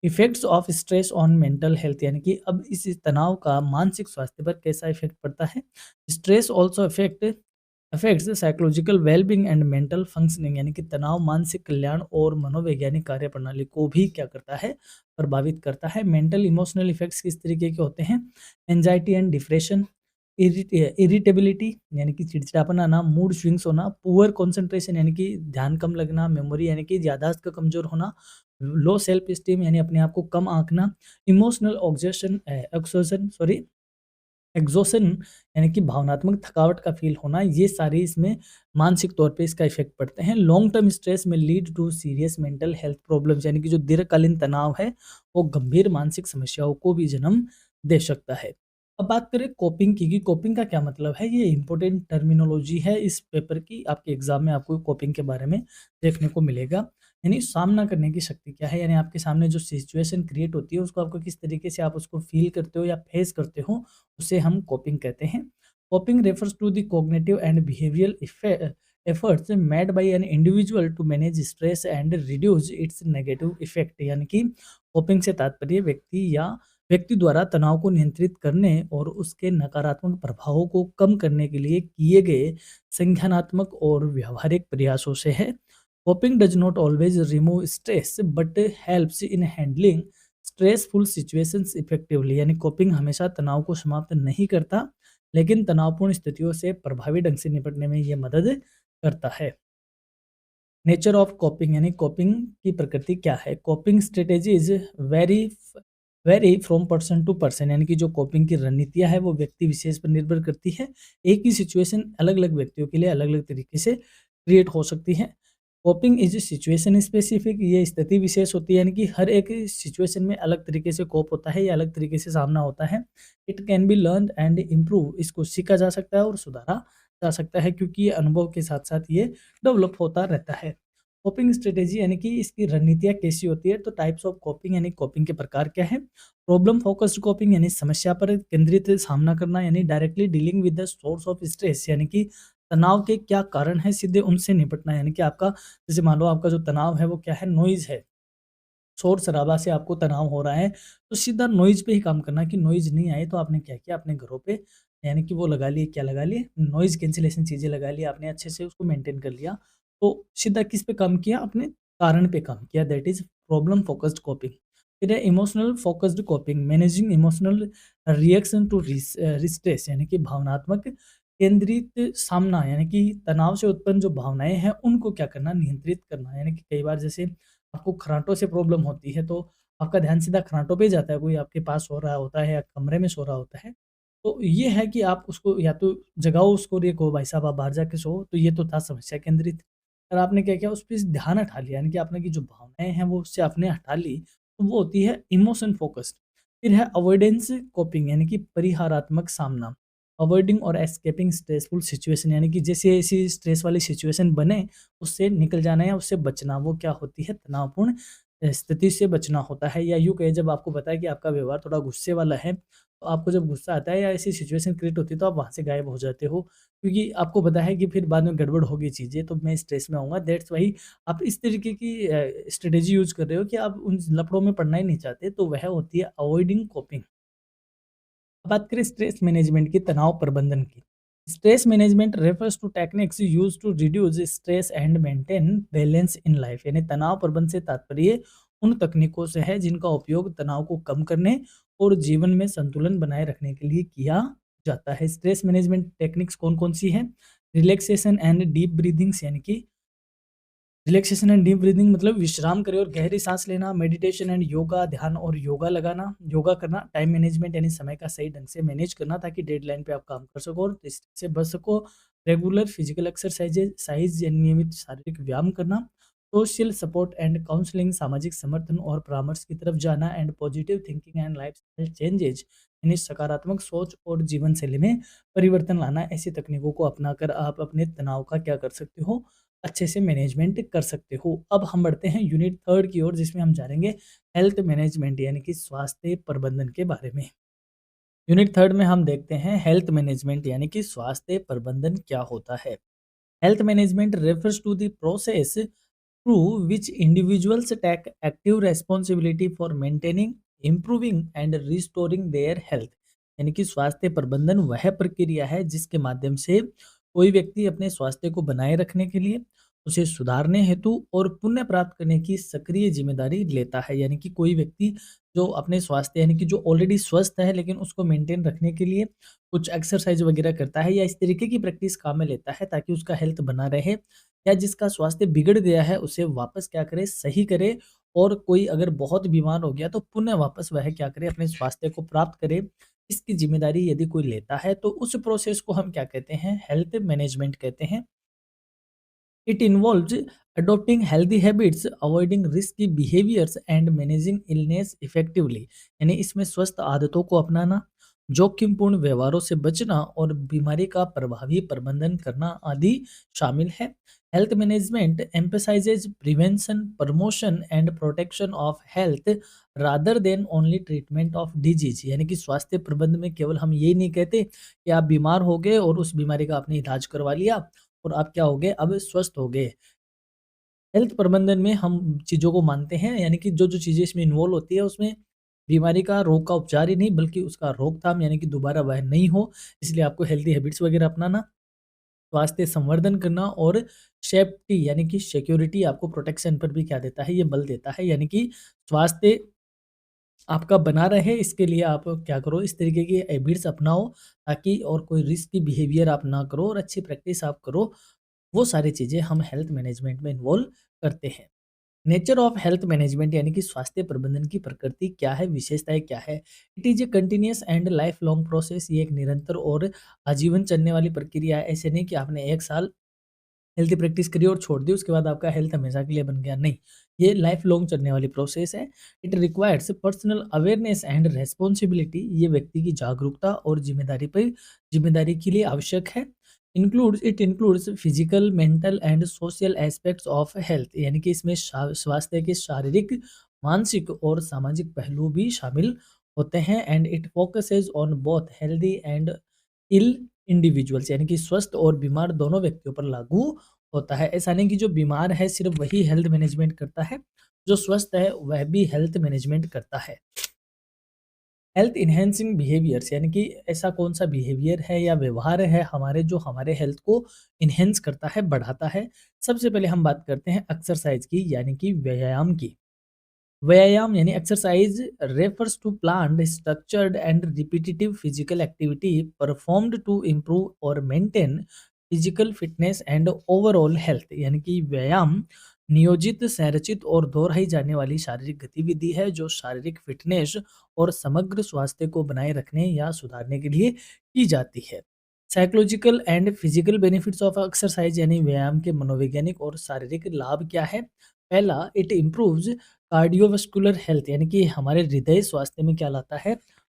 Effects of stress on mental health, यानी कि अब इस तनाव का मानसिक स्वास्थ्य पर कैसा इफेक्ट पड़ता है? Stress also effect affects psychological wellbeing and mental functioning, यानी कि तनाव मानसिक कल्याण और मनोवैज्ञानिक कार्यप्रणाली को भी क्या करता है, प्रभावित करता है। मेंटल इमोशनल इफेक्ट्स किस तरीके के होते हैं? एंजाइटी एंड डिप्रेशन, इरिटेबिलिटी यानी कि चिड़चिड़ापन आना, मूड स्विंग्स होना, पुअर कंसंट्रेशन यानी कि ध्यान कम लगना, मेमोरी यानी कि याददाश्त का कमजोर होना, लो सेल्फ स्टीम यानी अपने आप को कम आंकना, इमोशनल ऑक्सेशन एक्सोशन सॉरी एग्ज़ॉशन यानी कि भावनात्मक थकावट का फ़ील होना, ये सारे इसमें मानसिक तौर पे इसका इफ़ेक्ट पड़ते हैं। Long term stress may lead to serious mental health problems, यानी कि जो दीर्घकालीन तनाव है, वो गंभीर मानसिक समस्याओं को भी जन्म दे सकता है। अब बात करें कोपिंग की, कि कोपिंग का क्या मतलब है? ये इम्पोर्टेंट टर्मिनोलॉजी है इस पेपर की, आपके एग्ज़ाम में आपको कोपिंग के बारे में देखने को मिलेगा। यानी सामना करने की शक्ति क्या है? यानी आपके सामने जो सिचुएशन क्रिएट होती है, उसको आपको किस तरीके से आप उसको फ़ील करते हो या फेस करते हो, उसे हम कोपिंग कहते हैं। Coping refers to the cognitive and behavioural efforts made by an individual to manage stress and reduce its negative effect, यानी कि कोपिंग से तात्पर्य व्यक्ति द्वारा तनाव को नियंत्रित करने और उसके नकारात्मक प्रभावों को कम करने के लिए किए गए संज्ञानात्मक और व्यावहारिक प्रयासों से है। Coping does not always remove stress but helps in handling stressful situations effectively, यानी कोपिंग हमेशा तनाव को समाप्त नहीं करता, लेकिन तनावपूर्ण स्थितियों से प्रभावी ढंग से निपटने में ये मदद करता है। नेचर ऑफ कोपिंग, यानी कोपिंग की प्रकृति क्या है? Coping strategies vary vary from person to person, यानी कि जो कोपिंग की रणनीतियाँ है वो व्यक्ति विशेष पर निर्भर करती है। एक ही सिचुएशन अलग-अलग व्यक्तियों के लिए अलग-अलग तरीके से क्रिएट हो सकती है। कोपिंग इज सिचुएशन स्पेसिफिक, ये स्थिति विशेष होती है, यानी कि हर एक सिचुएशन में अलग तरीके से कोप होता है या अलग तरीके से सामना होता है। It can be learn and improve, इसको सीखा जा सकता है और सुधारा जा सकता है, क्योंकि ये अनुभव के साथ साथ ये डेवलप होता रहता है। कोपिंग स्ट्रेटेजी यानी कि इसकी रणनीतियाँ कैसी होती है? तो टाइप्स ऑफ कोपिंग, यानी कोपिंग के प्रकार क्या है? प्रॉब्लम फोकस्ड कोपिंग, यानी समस्या पर केंद्रित सामना करना, यानी directly dealing with the source of stress, यानी कि तनाव के क्या कारण है, सीधे उनसे निपटना, यानी कि आपका जैसे मान लो आपका जो तनाव है वो क्या है? नॉइज़ है। शोर-शराबा से आपको तनाव हो रहा है, तो सीधा नॉइज़ पे ही काम करना कि नॉइज़ नहीं आए, तो आपने क्या किया? अपने घरों पे यानी कि वो लगा लिए, क्या लगा लिए? नॉइज़ कैंसलेशन चीज़ें लगा ली आपने, अच्छे से उसको मेंटेन कर लिया। तो सीधा किस पे काम किया? अपने कारण पे काम किया, that is problem focused coping. फिर है emotional focused coping, managing emotional reaction to stress, यानी कि भावनात्मक केंद्रित सामना, यानी कि तनाव से उत्पन्न जो भावनाएँ हैं, उनको क्या करना? नियंत्रित करना। यानी कि कई बार जैसे आपको खर्राटों से प्रॉब्लम होती है, तो आपका ध्यान सीधा खर्राटों पे ही जाता है, कोई आपके पास सो रहा होता है या कमरे में सो रहा होता है। तो ये है कि आप उसको या तो जगाओ उसको और ये कहो भाई साहब आप बाहर जाके सोओ, तो ये तो था समस्या केंद्रित। और आपने क्या किया? उस पे ध्यान हटा लिया, यानी कि आपने की जो भावनाएँ हैं वो उससे आपने हटा ली, तो वो होती है इमोशन फोकस्ड। फिर है अवॉइडेंस कोपिंग, यानी कि परिहारात्मक सामना। अवॉइडिंग और एस्केपिंग स्ट्रेसफुल सिचुएशन, यानी कि जैसे ऐसी स्ट्रेस वाली सिचुएशन बने, उससे निकल जाना या उससे बचना, वो क्या होती है? तनावपूर्ण स्थिति से बचना होता है। या यूँ कहें, जब आपको पता है कि आपका व्यवहार थोड़ा गुस्से वाला है, तो आपको जब गुस्सा आता है या ऐसी सिचुएशन क्रिएट होती है, तो आप वहाँ से गायब हो जाते हो, क्योंकि आपको पता है कि फिर बाद में गड़बड़ होगी चीज़ें, तो मैं स्ट्रेस में आऊँगा, दैट्स व्हाई आप इस तरीके की स्ट्रेटेजी यूज़ कर रहे हो कि आप उन लफड़ों में पड़ना ही नहीं चाहते, तो वह होती है अवॉइडिंग कोपिंग। अब बात करें स्ट्रेस मैनेजमेंट की, तनाव प्रबंधन की। Stress management refers to techniques used to reduce stress and maintain balance in life, यानी तनाव प्रबंधन से तात्पर्य उन तकनीकों से है जिनका उपयोग तनाव को कम करने और जीवन में संतुलन बनाए रखने के लिए किया जाता है। स्ट्रेस मैनेजमेंट टेक्निक्स कौन-कौन सी हैं? रिलैक्सेशन एंड डीप ब्रीथिंग्स, यानी कि रिलैक्सेशन एंड डीप ब्रीथिंग मतलब विश्राम करें और गहरी सांस लेना, मेडिटेशन एंड योगा, ध्यान और योगा करना, टाइम मैनेजमेंट यानी समय का सही ढंग से मैनेज करना ताकि डेडलाइन पे आप काम कर सको और इससे बच सको, रेगुलर फिजिकल एक्सरसाइजेज साइज यानी नियमित शारीरिक व्यायाम करना, सोशल सपोर्ट एंड काउंसलिंग, सामाजिक समर्थन और परामर्श की तरफ जाना and positive thinking and lifestyle changes यानी सकारात्मक सोच और जीवन शैली में परिवर्तन लाना। ऐसी तकनीकों को अपनाकर आप अपने तनाव का क्या कर सकते हो? अच्छे से मैनेजमेंट कर सकते हो। अब हम बढ़ते हैं यूनिट 3 की ओर, जिसमें हम जानेंगे हेल्थ मैनेजमेंट यानी कि स्वास्थ्य प्रबंधन के बारे में। यूनिट 3 में हम देखते हैं हेल्थ मैनेजमेंट यानी कि स्वास्थ्य प्रबंधन क्या होता है। Health management refers to the process through which individuals take active responsibility for maintaining, improving and restoring their health, यानी कि स्वास्थ्य प्रबंधन वह प्रक्रिया है जिसके माध्यम से कोई व्यक्ति अपने स्वास्थ्य को बनाए रखने के लिए, उसे सुधारने हेतु और पुण्य प्राप्त करने की सक्रिय ज़िम्मेदारी लेता है। यानी कि कोई व्यक्ति जो अपने स्वास्थ्य यानी कि जो ऑलरेडी स्वस्थ है लेकिन उसको मेंटेन रखने के लिए कुछ एक्सरसाइज़ वगैरह करता है या इस तरीके की प्रैक्टिस काम में लेता है ताकि उसका हेल्थ बना रहे, या जिसका स्वास्थ्य बिगड़ गया है उसे वापस क्या करे, सही करे, और कोई अगर बहुत बीमार हो गया तो पुनः वापस वह क्या करे, अपने स्वास्थ्य को प्राप्त करे। इसकी ज़िम्मेदारी यदि कोई लेता है तो उस प्रोसेस को हम क्या कहते हैं, हेल्थ मैनेजमेंट कहते हैं। It involves adopting healthy habits, avoiding risky behaviors and managing illness effectively। यानी इसमें स्वस्थ आदतों को अपनाना, जोखिमपूर्ण व्यवहारों से बचना और बीमारी का प्रभावी प्रबंधन करना आदि शामिल है। Health management emphasizes prevention, promotion and protection of health rather than only treatment of disease। यानी कि स्वास्थ्य प्रबंध में केवल हम ये नहीं कहते कि आप बीमार हो गए और उस बीमारी का आपने इलाज करवा लिया और आप क्या हो गए, अब स्वस्थ हो गए। हेल्थ प्रबंधन में हम चीज़ों को मानते हैं, यानी कि जो-जो चीज़ें इसमें इन्वॉल्व होती है उसमें बीमारी का, रोग का उपचार ही नहीं बल्कि उसका रोकथाम, यानी कि दोबारा वह नहीं हो, इसलिए आपको हेल्दी हैबिट्स वगैरह अपनाना, स्वास्थ्य संवर्धन करना और सेफ्टी यानी कि सिक्योरिटी आपको प्रोटेक्शन पर भी क्या देता है, ये बल देता है। यानी कि स्वास्थ्य आपका बना रहे इसके लिए आप क्या करो, इस तरीके की हैबिट्स अपनाओ ताकि और कोई रिस्की बिहेवियर आप ना करो और अच्छी प्रैक्टिस आप करो। वो सारी चीज़ें हम हेल्थ मैनेजमेंट में इन्वॉल्व करते हैं। नेचर ऑफ हेल्थ मैनेजमेंट यानी कि स्वास्थ्य प्रबंधन की प्रकृति क्या है, विशेषताएँ क्या है? It is a continuous and life long process. ये एक निरंतर और आजीवन चलने वाली प्रक्रिया है। ऐसे नहीं कि आपने 1 साल हेल्थी प्रैक्टिस करी और छोड़ दी, उसके बाद आपका हेल्थ हमेशा के लिए बन गया, नहीं। ये लाइफ लॉन्ग चलने वाली प्रोसेस है। It requires personal awareness and responsibility. ये व्यक्ति की जागरूकता और ज़िम्मेदारी के लिए आवश्यक है। It includes physical, mental and social aspects of health. यानी कि इसमें स्वास्थ्य के शारीरिक, मानसिक और सामाजिक पहलू भी शामिल होते हैं। And it focuses on both healthy and ill individuals. यानी कि स्वस्थ और बीमार दोनों व्यक्तियों पर लागू होता है। ऐसा नहीं कि जो बीमार है सिर्फ वही हेल्थ मैनेजमेंट करता है, जो स्वस्थ है वह भी हेल्थ मैनेजमेंट करता है। हेल्थ इन्हेंसिंग बिहेवियर्स यानी कि ऐसा कौन सा बिहेवियर है या व्यवहार है हमारे, जो हमारे हेल्थ को इन्हेंस करता है, बढ़ाता है। सबसे पहले हम बात करते हैं एक्सरसाइज की, यानी कि व्यायाम की। व्यायाम यानी exercise refers to planned, structured and repetitive physical activity performed to improve or maintain physical fitness and overall health. यानी कि व्यायाम नियोजित, संरचित और दोहराई जाने वाली शारीरिक गतिविधि है जो शारीरिक फिटनेस और समग्र स्वास्थ्य को बनाए रखने या सुधारने के लिए की जाती है। Psychological and physical benefits of exercise यानी व्यायाम के मनोवैज्ञानिक और शारीरिक लाभ क्या है? पहला, इट इम्प्रूव्स कार्डियोवास्कुलर हेल्थ। यानी कि हमारे हृदय स्वास्थ्य में क्या लाता है,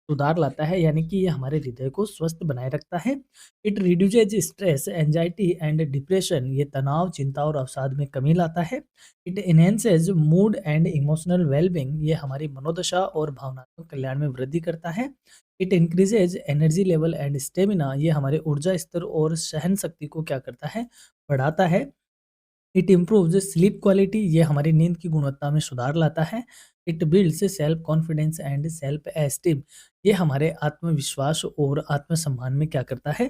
सुधार लाता है। यानी कि ये हमारे हृदय को स्वस्थ बनाए रखता है। It reduces stress, anxiety and depression. ये तनाव, चिंता और अवसाद में कमी लाता है। It enhances mood and emotional wellbeing. ये हमारी मनोदशा और भावनात्मक कल्याण में वृद्धि करता है। It increases energy level and stamina. ये हमारे ऊर्जा स्तर और सहन शक्ति को क्या करता है, बढ़ाता है। It improves sleep quality. ये हमारी नींद की गुणवत्ता में सुधार लाता है। It builds self confidence and self esteem. ये हमारे आत्मविश्वास और आत्मसम्मान में क्या करता है,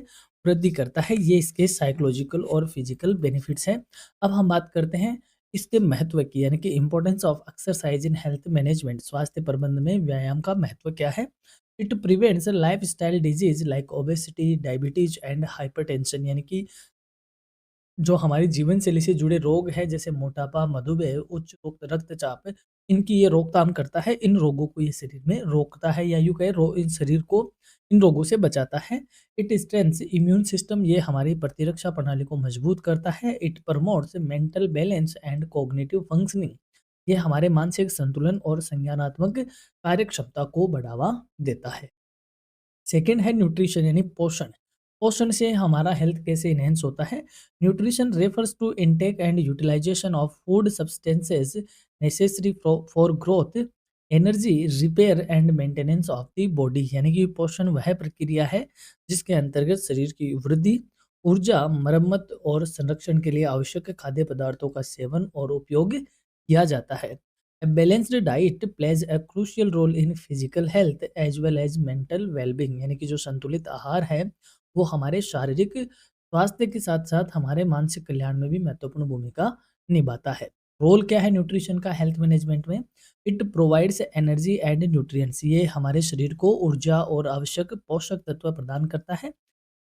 वृद्धि करता है। ये इसके साइकोलॉजिकल और फिजिकल बेनिफिट्स हैं। अब हम बात करते हैं इसके महत्व की, यानी कि importance of exercise in health management. स्वास्थ्य प्रबंधन में व्यायाम का महत्व क्या है? It prevents life style disease like obesity, diabetes and hypertension. यानी कि जो हमारी जीवन शैली से जुड़े रोग हैं जैसे मोटापा, मधुमेह, उच्च रक्तचाप, इनकी ये रोकथाम करता है। इन रोगों को ये शरीर में रोकता है या यूँ कहें इन शरीर को इन रोगों से बचाता है। It strengths immune system. ये हमारी प्रतिरक्षा प्रणाली को मजबूत करता है। It promotes mental balance and cognitive functioning. ये हमारे मानसिक संतुलन और संज्ञानात्मक कार्यक्षमता को बढ़ावा देता है। सेकंड है न्यूट्रिशन यानी पोषण। पोषण से हमारा हेल्थ कैसे इनहेंस होता है? Nutrition refers to intake and utilization of food substances necessary for growth, energy, repair and maintenance of the body. यानी कि पोषण वह प्रक्रिया है जिसके अंतर्गत शरीर की वृद्धि, ऊर्जा, मरम्मत और संरक्षण के लिए आवश्यक खाद्य पदार्थों का सेवन और उपयोग किया जाता है। A balanced diet plays a crucial role in physical health as well as mental well-being। यानी कि जो संतुलित आहार है वो हमारे शारीरिक स्वास्थ्य के साथ-साथ हमारे मानसिक कल्याण में भी महत्वपूर्ण भूमिका निभाता है। रोल क्या है न्यूट्रिशन का हेल्थ मैनेजमेंट में? It provides energy and nutrients, ये हमारे शरीर को ऊर्जा और आवश्यक पोषक तत्व प्रदान करता है।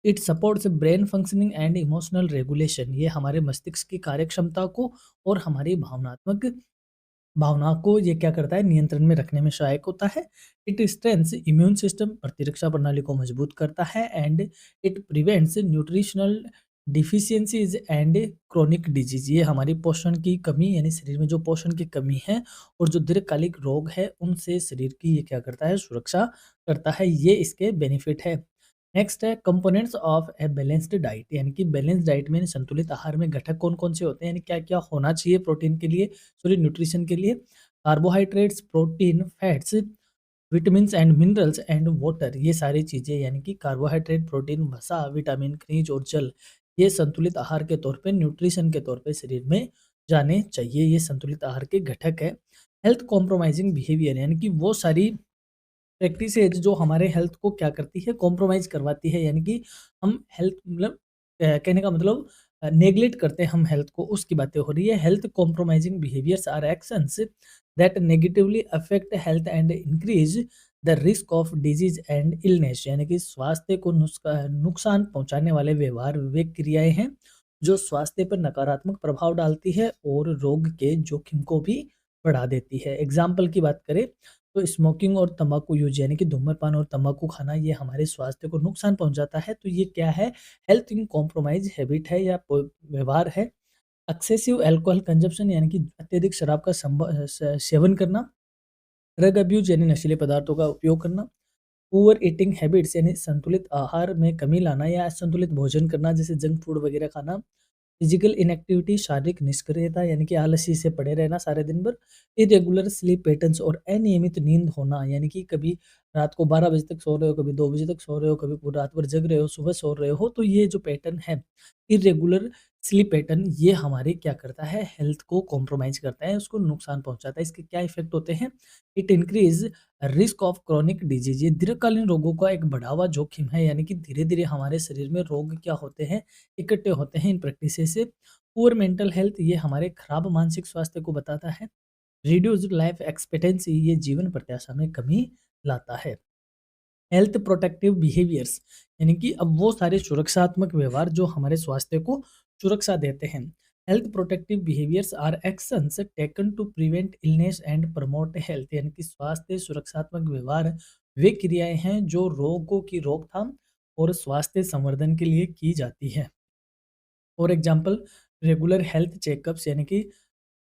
It supports brain functioning and emotional regulation, ये हमारे मस्तिष्क की कार्यक्षमता को और हमारी भावना को ये क्या करता है, नियंत्रण में रखने में सहायक होता है। इट स्ट्रेंथ्स इम्यून सिस्टम, प्रतिरक्षा प्रणाली को मजबूत करता है। And it prevents nutritional deficiencies and chronic disease, ये हमारी पोषण की कमी यानी शरीर में जो पोषण की कमी है और जो दीर्घकालिक रोग है उनसे शरीर की ये क्या करता है, सुरक्षा करता है। ये इसके बेनिफिट है। नेक्स्ट है components of a balanced diet, यानी कि बैलेंस डाइट में संतुलित आहार में घटक कौन-कौन से होते हैं, यानी क्या-क्या होना चाहिए प्रोटीन के लिए, सॉरी न्यूट्रिशन के लिए। Carbohydrates, protein, fats, vitamins and minerals and water, ये सारी चीज़ें यानी कि कार्बोहाइड्रेट, प्रोटीन, वसा, विटामिन, खनिज और जल, ये संतुलित आहार के तौर पे, न्यूट्रिशन के तौर पे शरीर में जाने चाहिए। ये संतुलित आहार के घटक है। हेल्थ कॉम्प्रोमाइजिंग बिहेवियर, यानी कि वो सारी प्रैक्टिसेज़ जो हमारे हेल्थ को क्या करती है, कॉम्प्रोमाइज़ करवाती है, यानी कि हम हेल्थ मतलब कहने का मतलब नेग्लेक्ट करते हैं हम हेल्थ को, उसकी बातें हो रही है। Health compromising behaviours are actions that negatively affect health and increase the risk of disease and illness, यानी कि स्वास्थ्य को नुकसान पहुंचाने वाले व्यवहार वे क्रियाएं हैं जो स्वास्थ्य पर नकारात्मक प्रभाव डालती है और रोग के जोखिम को भी बढ़ा देती है। एग्जाम्पल की बात करें तो स्मोकिंग और तंबाकू यूज, यानी कि धूम्रपान और तंबाकू खाना, ये हमारे स्वास्थ्य को नुकसान पहुंचाता है। तो ये क्या है, हेल्थ इन कॉम्प्रोमाइज हैबिट है या व्यवहार है। एक्सेसिव अल्कोहल कंजप्शन, यानी कि अत्यधिक शराब का सेवन करना। ड्रग अब्यूज, यानी नशीले पदार्थों का उपयोग करना। पुअर ईटिंग हैबिट्स, यानी संतुलित आहार में कमी लाना या असंतुलित भोजन करना, जैसे जंक फूड वगैरह खाना। फिजिकल इनएक्टिविटी, शारीरिक निष्क्रियता, यानी कि आलसी से पड़े रहना सारे दिन भर। इरेगुलर स्लीप पैटर्न्स और अनियमित नींद होना, यानी कि कभी रात को 12 बजे तक सो रहे हो, कभी 2 बजे तक सो रहे हो, कभी पूरी रात भर जग रहे हो, सुबह सो रहे हो, तो ये जो पैटर्न है इरेगुलर स्लीप पैटर्न, ये हमारे क्या करता है, हेल्थ को कॉम्प्रोमाइज करता है, उसको नुकसान पहुंचाता है। इसके क्या इफेक्ट होते हैं? It increase risk of chronic disease, ये दीर्घकालीन रोगों का एक बढ़ावा जोखिम है, यानी कि धीरे धीरे हमारे शरीर में रोग क्या होते हैं, इकट्ठे होते हैं इन प्रैक्टिसेस से। पुअर मेंटल हेल्थ, ये हमारे खराब मानसिक स्वास्थ्य को बताता है। रिड्यूस्ड लाइफ एक्सपेक्टेंसी, ये जीवन प्रत्याशा में कमी लाता है। हेल्थ प्रोटेक्टिव बिहेवियर्स, यानी कि अब वो सारे सुरक्षात्मक व्यवहार जो हमारे स्वास्थ्य को सुरक्षा देते हैं। Health protective behaviours are actions taken to prevent illness and promote health, यानी कि स्वास्थ्य सुरक्षात्मक व्यवहार वे क्रियाएं हैं जो रोगों की रोकथाम और स्वास्थ्य संवर्धन के लिए की जाती है। For example, regular health checkups, यानी कि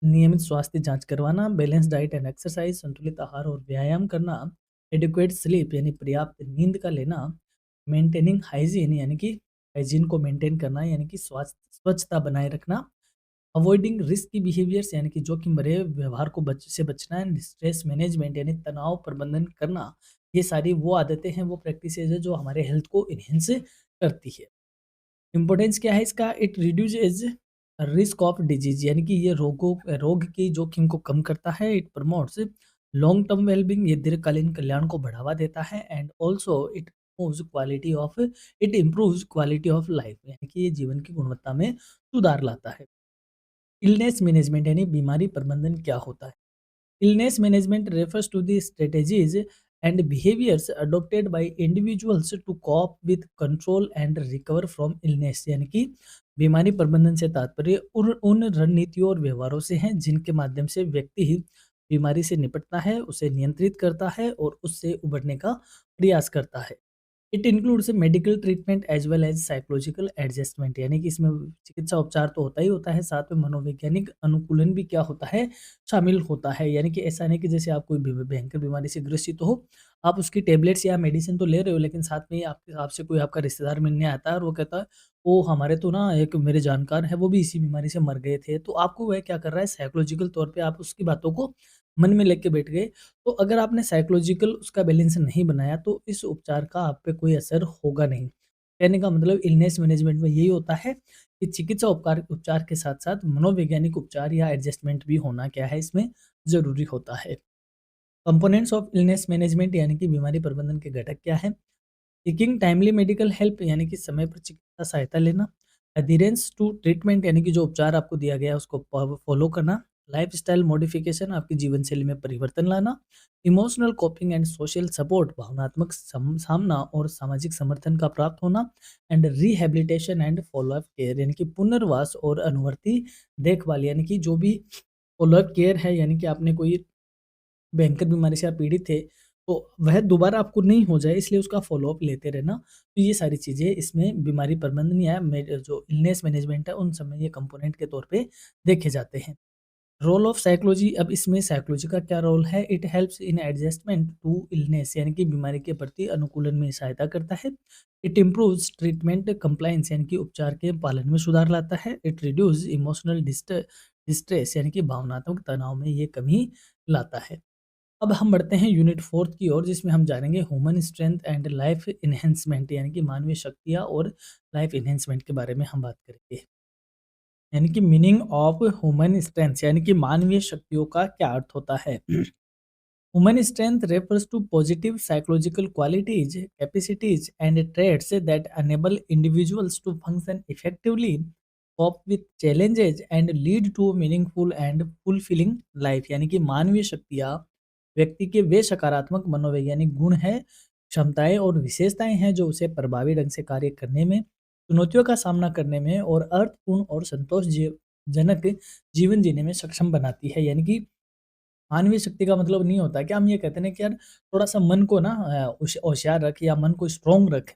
नियमित स्वास्थ्य जांच करवाना। बैलेंस डाइट एंड एक्सरसाइज, संतुलित आहार और व्यायाम करना। एडिक्वेट स्लीप, यानी पर्याप्त नींद का लेना। मेंटेनिंग हाइजीन, यानी कि हाइजीन को मेंटेन करना, यानी कि स्वास्थ्य स्वच्छता बनाए रखना। अवॉइडिंग रिस्की बिहेवियर्स, यानी कि जोखिम भरे व्यवहार को से बचना है। स्ट्रेस मैनेजमेंट, यानी तनाव प्रबंधन करना। ये सारी वो आदतें हैं, वो प्रैक्टिसेज है जो हमारे हेल्थ को इन्हेंस करती है। इम्पोर्टेंस क्या है इसका? It reduces risk of disease, यानी कि ये रोग की जोखिम को कम करता है। It promotes long term wellbeing, ये दीर्घकालीन कल्याण को बढ़ावा देता है। And also it improves quality of life, यानी कि ये जीवन की गुणवत्ता में सुधार लाता है। इलनेस मैनेजमेंट, यानी बीमारी प्रबंधन क्या होता है? Illness management refers to the strategies and behaviors adopted by individuals to cope with, control and recover from illness, यानी कि बीमारी प्रबंधन से तात्पर्य उन उन रणनीतियों और व्यवहारों से हैं जिनके माध्यम से व्यक्ति ही बीमारी से निपटता है, उसे नियंत्रित करता है और उससे उबरने का प्रयास करता है। It includes medical treatment as well as psychological adjustment, यानी कि इसमें चिकित्सा उपचार तो होता ही होता है, साथ में मनोवैज्ञानिक अनुकूलन भी क्या होता है, शामिल होता है। यानी कि ऐसा नहीं कि जैसे आप कोई भयंकर बीमारी से ग्रसित हो, आप उसकी टेबलेट्स या मेडिसिन तो ले रहे हो, लेकिन साथ में ही आपके आपसे कोई आपका रिश्तेदार मिलने आता है और वो कहता है, वो हमारे तो ना एक मेरे जानकार है, वो भी इसी बीमारी से मर गए थे। तो आपको वह क्या कर रहा है, साइकोलॉजिकल तौर पे आप उसकी बातों को मन में लेके बैठ गए। तो अगर आपने साइकोलॉजिकल उसका बैलेंस नहीं बनाया तो इस उपचार का आप पे कोई असर होगा नहीं। कहने का मतलब इलनेस मैनेजमेंट में यही होता है कि चिकित्सा उपचार उपचार के साथ-साथ मनोवैज्ञानिक उपचार या एडजस्टमेंट भी होना क्या है, इसमें ज़रूरी होता है। कंपोनेंट्स ऑफ इलनेस मैनेजमेंट, यानी कि बीमारी प्रबंधन के घटक क्या हैं? सीकिंग टाइमली मेडिकल हेल्प, यानी कि समय पर चिकित्सा सहायता लेना। एडहेरेंस टू ट्रीटमेंट यानी कि जो उपचार आपको दिया गया है उसको फॉलो करना, लाइफस्टाइल मॉडिफिकेशन आपकी जीवन शैली में परिवर्तन लाना, emotional coping and social support भावनात्मक सामना और सामाजिक समर्थन का प्राप्त होना, and rehabilitation and follow up care यानी कि पुनर्वास और अनुवर्ती देखभाल यानी कि जो भी फॉलोअप केयर है यानी कि आपने कोई भयंकर बीमारी से आप पीड़ित थे, तो वह दोबारा आपको नहीं हो जाए इसलिए उसका फ़ॉलो-अप लेते रहना। तो ये सारी चीज़ें इसमें बीमारी प्रबंधन या जो इलनेस मैनेजमेंट है उन सब में ये कंपोनेंट के तौर पे देखे जाते हैं। रोल ऑफ साइकोलॉजी, अब इसमें साइकोलॉजी का क्या रोल है? It helps in adjustment to illness यानी कि बीमारी के प्रति अनुकूलन में सहायता करता है। इट इम्प्रूव्स ट्रीटमेंट कंप्लायंस यानी कि उपचार के पालन में सुधार लाता है। इट रिड्यूस इमोशनल डिस्ट्रेस यानी कि भावनात्मक तनाव में ये कमी लाता है। अब हम बढ़ते हैं यूनिट 4 की ओर जिसमें हम जानेंगे human strength and life enhancement यानी कि मानवीय शक्तियाँ और लाइफ एनहांसमेंट के बारे में हम बात करेंगे। यानी कि मीनिंग ऑफ ह्यूमन स्ट्रेंथ यानी कि मानवीय शक्तियों का क्या अर्थ होता है? Human strength refers to positive psychological qualities, capacities, and traits that enable individuals to function effectively, cope with challenges, and lead to a meaningful and fulfilling life। यानी कि मानवीय शक्तियाँ व्यक्ति के वे सकारात्मक मनोवैज्ञानिक गुण हैं, क्षमताएं और विशेषताएं हैं जो उसे प्रभावी ढंग से कार्य करने में, चुनौतियों का सामना करने में और अर्थपूर्ण और संतोषजनक जीवन जीने में सक्षम बनाती है। यानी कि मानवीय शक्ति का मतलब नहीं होता कि हम ये कहते हैं ना कि यार थोड़ा-सा मन को ना होशियार रख या मन को स्ट्रॉन्ग रख।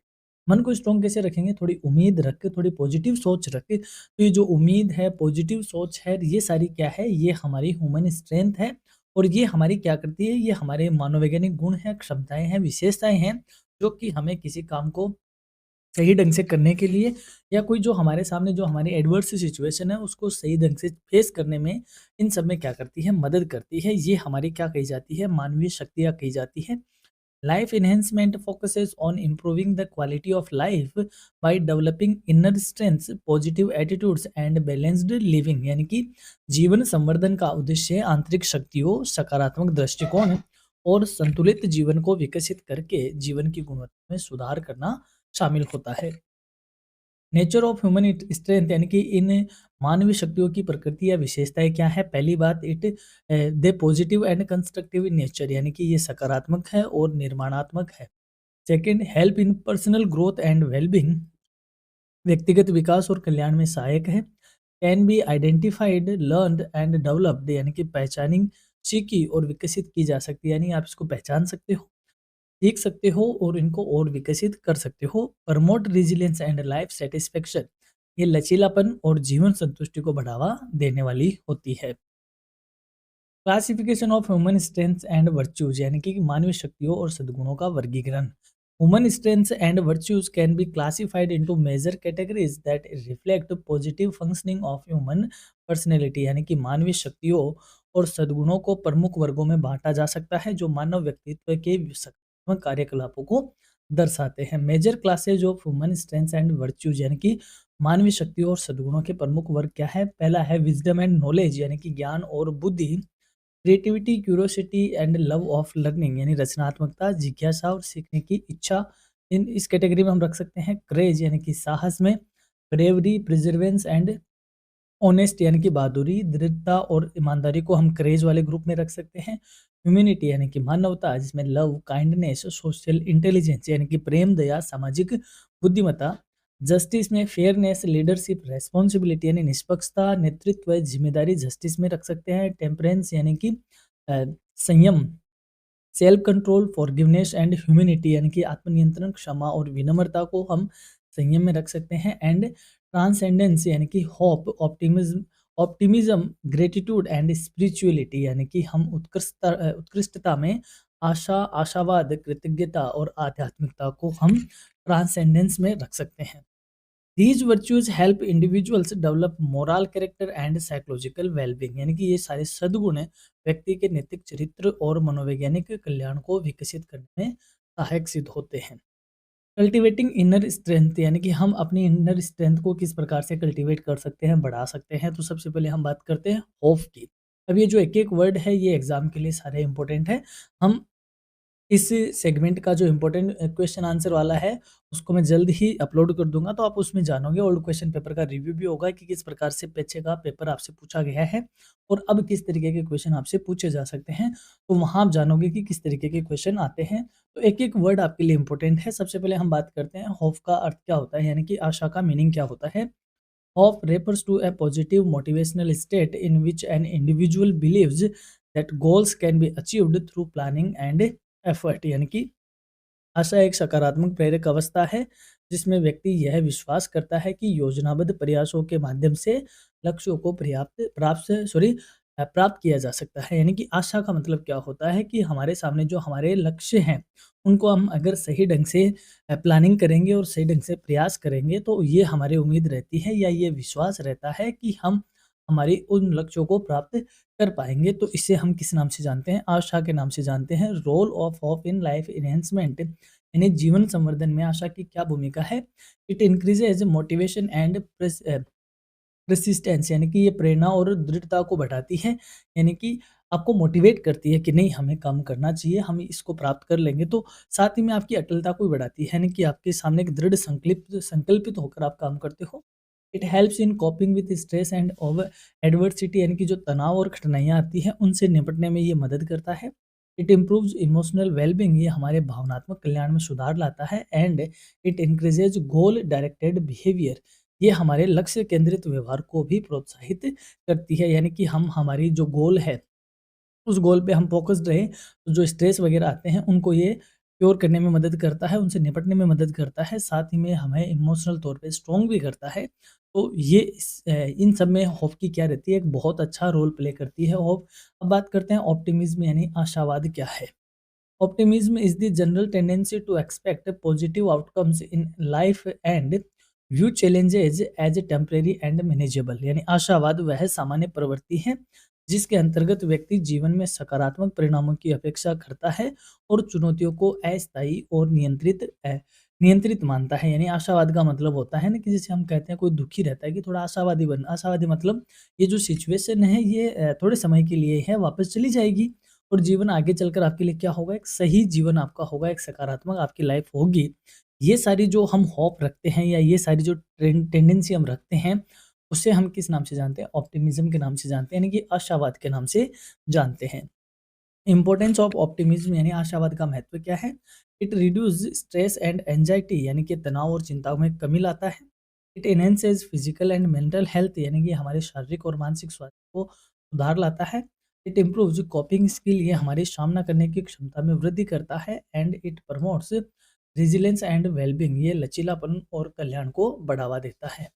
मन को स्ट्रॉन्ग कैसे रखेंगे? थोड़ी उम्मीद रख, थोड़ी पॉजिटिव सोच रख। तो ये जो उम्मीद है, पॉजिटिव सोच है, ये सारी क्या है? ये हमारी ह्यूमन स्ट्रेंथ है और ये हमारी क्या करती है? ये हमारे मनोवैज्ञानिक गुण हैं, क्षमताएँ हैं, विशेषताएँ हैं, जो कि हमें किसी काम को सही ढंग से करने के लिए या कोई जो हमारे सामने जो हमारी एडवर्स सिचुएशन है उसको सही ढंग से फेस करने में इन सब में क्या करती है? मदद करती है। ये हमारी क्या कही जाती है? मानवीय शक्तियाँ कही जाती है। Life enhancement focuses on improving the quality of life by developing inner strengths, positive attitudes and balanced living यानी कि जीवन संवर्धन का उद्देश्य आंतरिक शक्तियों, सकारात्मक दृष्टिकोण और संतुलित जीवन को विकसित करके जीवन की गुणवत्ता में सुधार करना शामिल होता है। नेचर ऑफ ह्यूमन स्ट्रेंथ यानी कि इन मानवीय शक्तियों की प्रकृति या विशेषताएं क्या है? पहली बात, it they positive and constructive in nature यानी कि ये सकारात्मक है और निर्माणात्मक है। Second, help in personal growth and wellbeing व्यक्तिगत विकास और कल्याण में सहायक है। Can be identified, learned and developed यानी कि पहचानी, सीखी और विकसित की जा सकती है। यानी आप इसको पहचान सकते हो, सीख सकते हो और इनको और विकसित कर सकते हो। Promote resilience and life satisfaction, ये लचीलापन और जीवन संतुष्टि को बढ़ावा देने वाली होती है। Classification of human strengths and virtues यानी कि मानवीय शक्तियों और सद्गुणों का वर्गीकरण। Human strengths and virtues can be classified into major categories that reflect positive functioning of human personality यानी कि मानवीय शक्तियों और सद्गुणों को प्रमुख वर्गों में बांटा जा सकता है जो मानव व्यक्तित्व के सकारात्मक कार्यकलापों को दर्शाते हैं। Major classes of human strengths and virtues यानी कि मानवीय शक्तियों और सद्गुणों के प्रमुख वर्ग क्या है? पहला है विजडम एंड नॉलेज यानी कि ज्ञान और बुद्धि। Creativity, curiosity and love of learning यानी रचनात्मकता, जिज्ञासा और सीखने की इच्छा, इन इस कैटेगरी में हम रख सकते हैं। करेज यानी कि साहस में, ब्रेवरी, प्रिजर्वेंस एंड ऑनेस्ट यानी कि बहादुरी, दृढ़ता और ईमानदारी को हम करेज वाले ग्रुप में रख सकते हैं। ह्यूमैनिटी यानी कि मानवता जिसमें लव, काइंडनेस, सोशल इंटेलिजेंस यानी कि प्रेम, दया, सामाजिक बुद्धिमत्ता। जस्टिस में फेयरनेस, लीडरशिप, रेस्पॉन्सिबिलिटी यानी निष्पक्षता, नेतृत्व, जिम्मेदारी जस्टिस में रख सकते हैं। टेम्परेंस यानी कि अ, संयम, self control, forgiveness and humanity यानी कि आत्मनियंत्रण, क्षमा और विनम्रता को हम संयम में रख सकते हैं। एंड ट्रांसेंडेंस यानी कि hope, optimism, gratitude and spirituality यानी कि हम उत्कृष्टता में आशा, आशावाद, कृतज्ञता और आध्यात्मिकता को हम ट्रांसेंडेंस में रख सकते हैं। These virtues help individuals develop moral character and psychological wellbeing यानी कि ये सारे सद्गुण व्यक्ति के नैतिक चरित्र और मनोवैज्ञानिक कल्याण को विकसित करने में सहायक सिद्ध होते हैं। कल्टिवेटिंग इनर स्ट्रेंथ यानी कि हम अपनी इनर स्ट्रेंथ को किस प्रकार से कल्टिवेट कर सकते हैं, बढ़ा सकते हैं। तो सबसे पहले हम बात करते हैं होप की। अब ये जो एक एक वर्ड है ये एग्जाम के लिए सारे इंपॉर्टेंट है। हम इस सेगमेंट का जो इम्पोर्टेंट क्वेश्चन आंसर वाला है, उसको मैं जल्द ही अपलोड कर दूँगा, तो आप उसमें जानोगे। ओल्ड क्वेश्चन पेपर का रिव्यू भी होगा कि किस प्रकार से पीछे का पेपर आपसे पूछा गया है और अब किस तरीके के क्वेश्चन आपसे पूछे जा सकते हैं। तो वहाँ आप जानोगे कि किस तरीके के क्वेश्चन आते हैं। तो एक-एक वर्ड आपके लिए इम्पोर्टेंट है। सबसे पहले हम बात करते हैं होप का अर्थ क्या होता है, यानी कि आशा का मीनिंग क्या होता है। Hope refers to a positive motivational state in which an individual believes that goals can be achieved through planning and effort। यानी कि आशा एक सकारात्मक प्रेरक अवस्था है जिसमें व्यक्ति यह विश्वास करता है कि योजनाबद्ध प्रयासों के माध्यम से लक्ष्यों को प्राप्त किया जा सकता है। यानी कि आशा का मतलब क्या होता है कि हमारे सामने जो हमारे लक्ष्य हैं उनको हम अगर सही ढंग से प्लानिंग करेंगे और सही ढंग से प्रयास करेंगे तो ये हमारी उम्मीद रहती है या ये विश्वास रहता है कि हम हमारी उन लक्ष्यों को प्राप्त कर पाएंगे। तो इसे हम किस नाम से जानते हैं? आशा के नाम से जानते हैं। Role of hope in life enhancement, यानी जीवन संवर्धन में आशा की क्या भूमिका है? It increases motivation and resistance, यानी कि ये प्रेरणा और दृढ़ता को बढ़ाती है। यानी कि आपको मोटिवेट करती है कि नहीं, हमें काम करना चाहिए, हम इसको प्राप्त कर लेंगे। तो साथ ही में आपकी अटलता को भी बढ़ाती है, यानी कि आपके सामने एक दृढ़ संकल्पित होकर आप काम करते हो। It helps in कॉपिंग with stress and over adversity, यानी कि जो तनाव और कठिनाइयाँ आती हैं उनसे निपटने में ये मदद करता है। इट इम्प्रूव्स इमोशनल वेलबींग, ये हमारे भावनात्मक कल्याण में सुधार लाता है। And it increases goal directed behaviour, ये हमारे लक्ष्य केंद्रित व्यवहार को भी प्रोत्साहित करती है। यानी कि हम हमारी जो गोल है, उस गोल पे हम फ़ोकस्ड रहें, तो जो स्ट्रेस वग़ैरह आते हैं, उनको ये क्योर करने में मदद करता है, उनसे निपटने में मदद करता है, साथ ही में हमें इमोशनल तौर पे स्ट्रॉन्ग भी करता है। तो ये इन सब में होप की क्या रहती है, एक बहुत अच्छा रोल प्ले करती है होप। अब बात करते हैं ऑप्टिमिज़्म, यानी आशावाद क्या है? Optimism is the general tendency to expect positive outcomes in life and view challenges as temporary and manageable। यानी आशावाद वह सामान्य प्रवृत्ति है जिसके अंतर्गत व्यक्ति जीवन में सकारात्मक परिणामों की अपेक्षा करता है और चुनौतियों को अस्थायी और नियंत्रित मानता है। यानी आशावाद का मतलब होता है ना कि जैसे हम कहते हैं कोई दुखी रहता है कि थोड़ा आशावादी बन, आशावादी मतलब ये जो सिचुएशन है ये थोड़े समय के लिए है, वापस चली जाएगी और जीवन आगे चलकर आपके लिए क्या होगा, एक सही जीवन आपका होगा, एक सकारात्मक आपकी लाइफ होगी। ये सारी जो हम होप रखते हैं या ये सारी जो टेंडेंसी हम रखते हैं, उसे हम किस नाम से जानते हैं? ऑप्टिमिज्म के नाम से जानते हैं, यानी कि आशावाद के नाम से जानते हैं। इम्पोर्टेंस ऑफ ऑप्टिमिज्म, यानी आशावाद का महत्व क्या है? It reduce stress and anxiety, यानी कि तनाव और चिंताओं में कमी लाता है। It enhances physical and mental health, यानी कि हमारे शारीरिक और मानसिक स्वास्थ्य को सुधार लाता है। इट इम्प्रूव्स कॉपिंग स्किल, ये हमारी सामना करने की क्षमता में वृद्धि करता है। And it promotes resilience and wellbeing, ये लचीलापन और कल्याण को बढ़ावा देता है।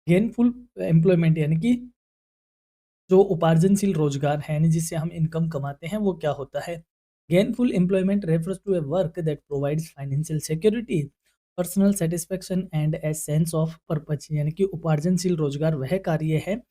गेनफुल एम्प्लॉयमेंट, यानी कि जो उपार्जनशील रोजगार है, यानी जिससे हम इनकम कमाते हैं, वो क्या होता है? Gainful employment refers to a work that provides financial security, personal satisfaction and a sense of purpose. यानी कि उपार्जनशील रोजगार वह कार्य है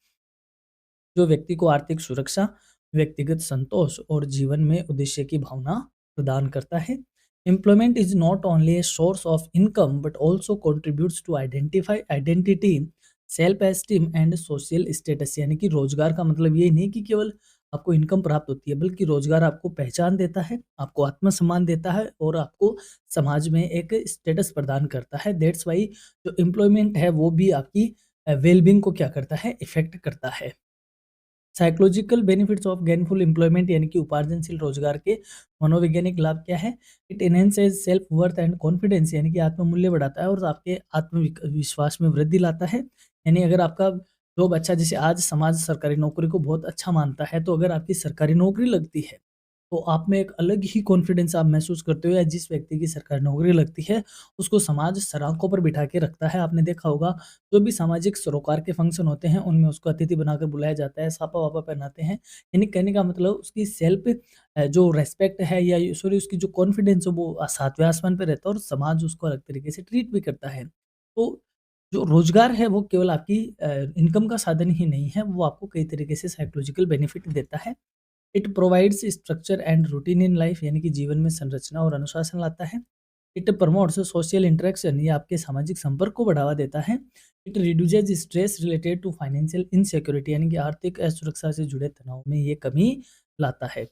जो व्यक्ति को आर्थिक सुरक्षा, व्यक्तिगत संतोष और जीवन में उद्देश्य की भावना प्रदान करता है। Employment is not only a source of income but also contributes to identity, self esteem and social status. यानी कि रोजगार का मतलब ये नहीं कि केवल आपको इनकम प्राप्त होती है, बल्कि रोजगार आपको पहचान देता है, आपको आत्मसम्मान देता है और आपको समाज में एक स्टेटस प्रदान करता है। दैट्स वाई जो एम्प्लॉयमेंट है वो भी आपकी वेलबींग को क्या करता है, इफेक्ट करता है। Psychological benefits of gainful employment, यानी कि उपार्जनशील रोजगार के मनोवैज्ञानिक लाभ क्या है? It enhances self worth and confidence, यानी कि आत्ममूल्य बढ़ाता है और आपके आत्मविश्वास में वृद्धि लाता है। यानी अगर आपका जॉब अच्छा, जैसे आज समाज सरकारी नौकरी को बहुत अच्छा मानता है, तो अगर आपकी सरकारी नौकरी लगती है तो आप में एक अलग ही कॉन्फिडेंस आप महसूस करते हो, या जिस व्यक्ति की सरकारी नौकरी लगती है उसको समाज सराखों पर बिठा के रखता है। आपने देखा होगा जो भी सामाजिक सरोकार के फंक्शन होते हैं उनमें उसको अतिथि बनाकर बुलाया जाता है, सापा वापा पहनाते हैं। यानी कहने का मतलब उसकी सेल्फ जो रेस्पेक्ट है या सॉरी उसकी जो कॉन्फिडेंस है वो सातवें आसमान पे रहता है और समाज उसको अलग तरीके से ट्रीट भी करता है। तो जो रोजगार है वो केवल आपकी इनकम का साधन ही नहीं है, वो आपको कई तरीके से साइकोलॉजिकल बेनिफिट देता है। It provides structure and routine in life, यानी कि जीवन में संरचना और अनुशासन लाता है। इट प्रमोट्स सोशल इंटरेक्शन, ये आपके सामाजिक संपर्क को बढ़ावा देता है। It reduces stress related to financial insecurity, यानी कि आर्थिक असुरक्षा से जुड़े तनाव में ये कमी लाता है।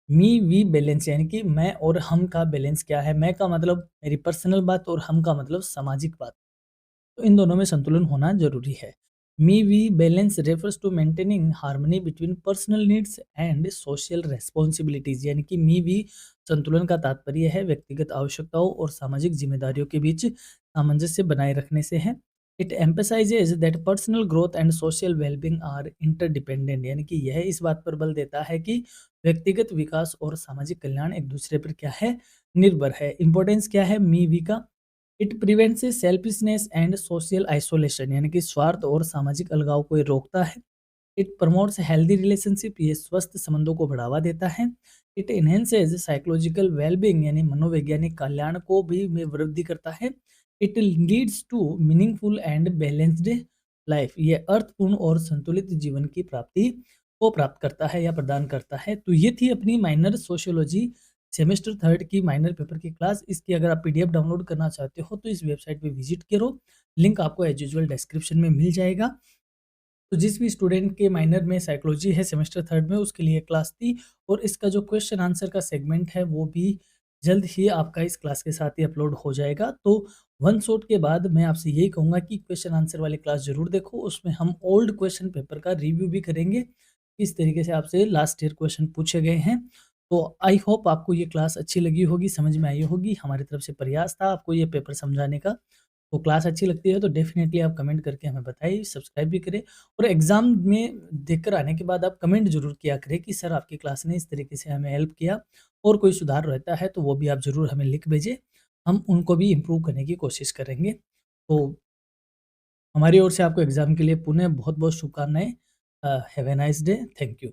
मी वी बैलेंस यानी कि मैं और हम का बैलेंस क्या है। मैं का मतलब मेरी पर्सनल बात और हम का मतलब सामाजिक बात। तो इन दोनों में संतुलन होना जरूरी है। Me we balance refers to maintaining harmony between personal needs and social responsibilities, यानी कि मी वी संतुलन का तात्पर्य है व्यक्तिगत आवश्यकताओं और सामाजिक जिम्मेदारियों के बीच सामंजस्य बनाए रखने से है। It emphasises that personal growth and social wellbeing are interdependent, यानी कि यह इस बात पर बल देता है कि व्यक्तिगत विकास और सामाजिक कल्याण एक दूसरे पर क्या है, निर्भर है। इंपॉर्टेंस क्या है मी वी का। It prevents selfishness and social isolation, यानी कि स्वार्थ और सामाजिक अलगाव को ये रोकता है। इट प्रमोट्स हेल्दी रिलेशनशिप, ये स्वस्थ संबंधों को बढ़ावा देता है। इट एनहेंसेज साइकोलॉजिकल वेलबींग, यानी मनोवैज्ञानिक कल्याण को भी में वृद्धि करता है। It leads to meaningful and balanced life, ये अर्थपूर्ण और संतुलित जीवन की प्राप्ति को प्राप्त करता है या प्रदान करता है। तो ये थी अपनी माइनर सोशियोलॉजी सेमेस्टर थर्ड की माइनर पेपर की क्लास। इसकी अगर आप पीडीएफ डाउनलोड करना चाहते हो तो इस वेबसाइट पे विजिट करो, लिंक आपको एज यूजुअल डिस्क्रिप्शन में मिल जाएगा। तो जिस भी स्टूडेंट के माइनर में साइकोलॉजी है सेमेस्टर थर्ड में, उसके लिए क्लास थी, और इसका जो क्वेश्चन आंसर का सेगमेंट है वो भी जल्द ही आपका इस क्लास के साथ ही अपलोड हो जाएगा। तो वन शॉट के बाद मैं आपसे यही कहूँगा कि क्वेश्चन आंसर वाली क्लास जरूर देखो, उसमें हम ओल्ड क्वेश्चन पेपर का रिव्यू भी करेंगे, किस तरीके से आपसे लास्ट ईयर क्वेश्चन पूछे गए हैं। तो आई होप आपको ये क्लास अच्छी लगी होगी, समझ में आई होगी। हमारी तरफ से प्रयास था आपको ये पेपर समझाने का। तो क्लास अच्छी लगती है तो डेफ़िनेटली आप कमेंट करके हमें बताइए, सब्सक्राइब भी करें, और एग्ज़ाम में देकर आने के बाद आप कमेंट ज़रूर किया करें कि सर आपकी क्लास ने इस तरीके से हमें हेल्प किया, और कोई सुधार रहता है तो वो भी आप ज़रूर हमें लिख भेजें। हम उनको भी इम्प्रूव करने की कोशिश करेंगे। तो हमारी ओर से आपको एग्ज़ाम के लिए पुनः बहुत-बहुत शुभकामनाएँ। Have a nice day. Thank you.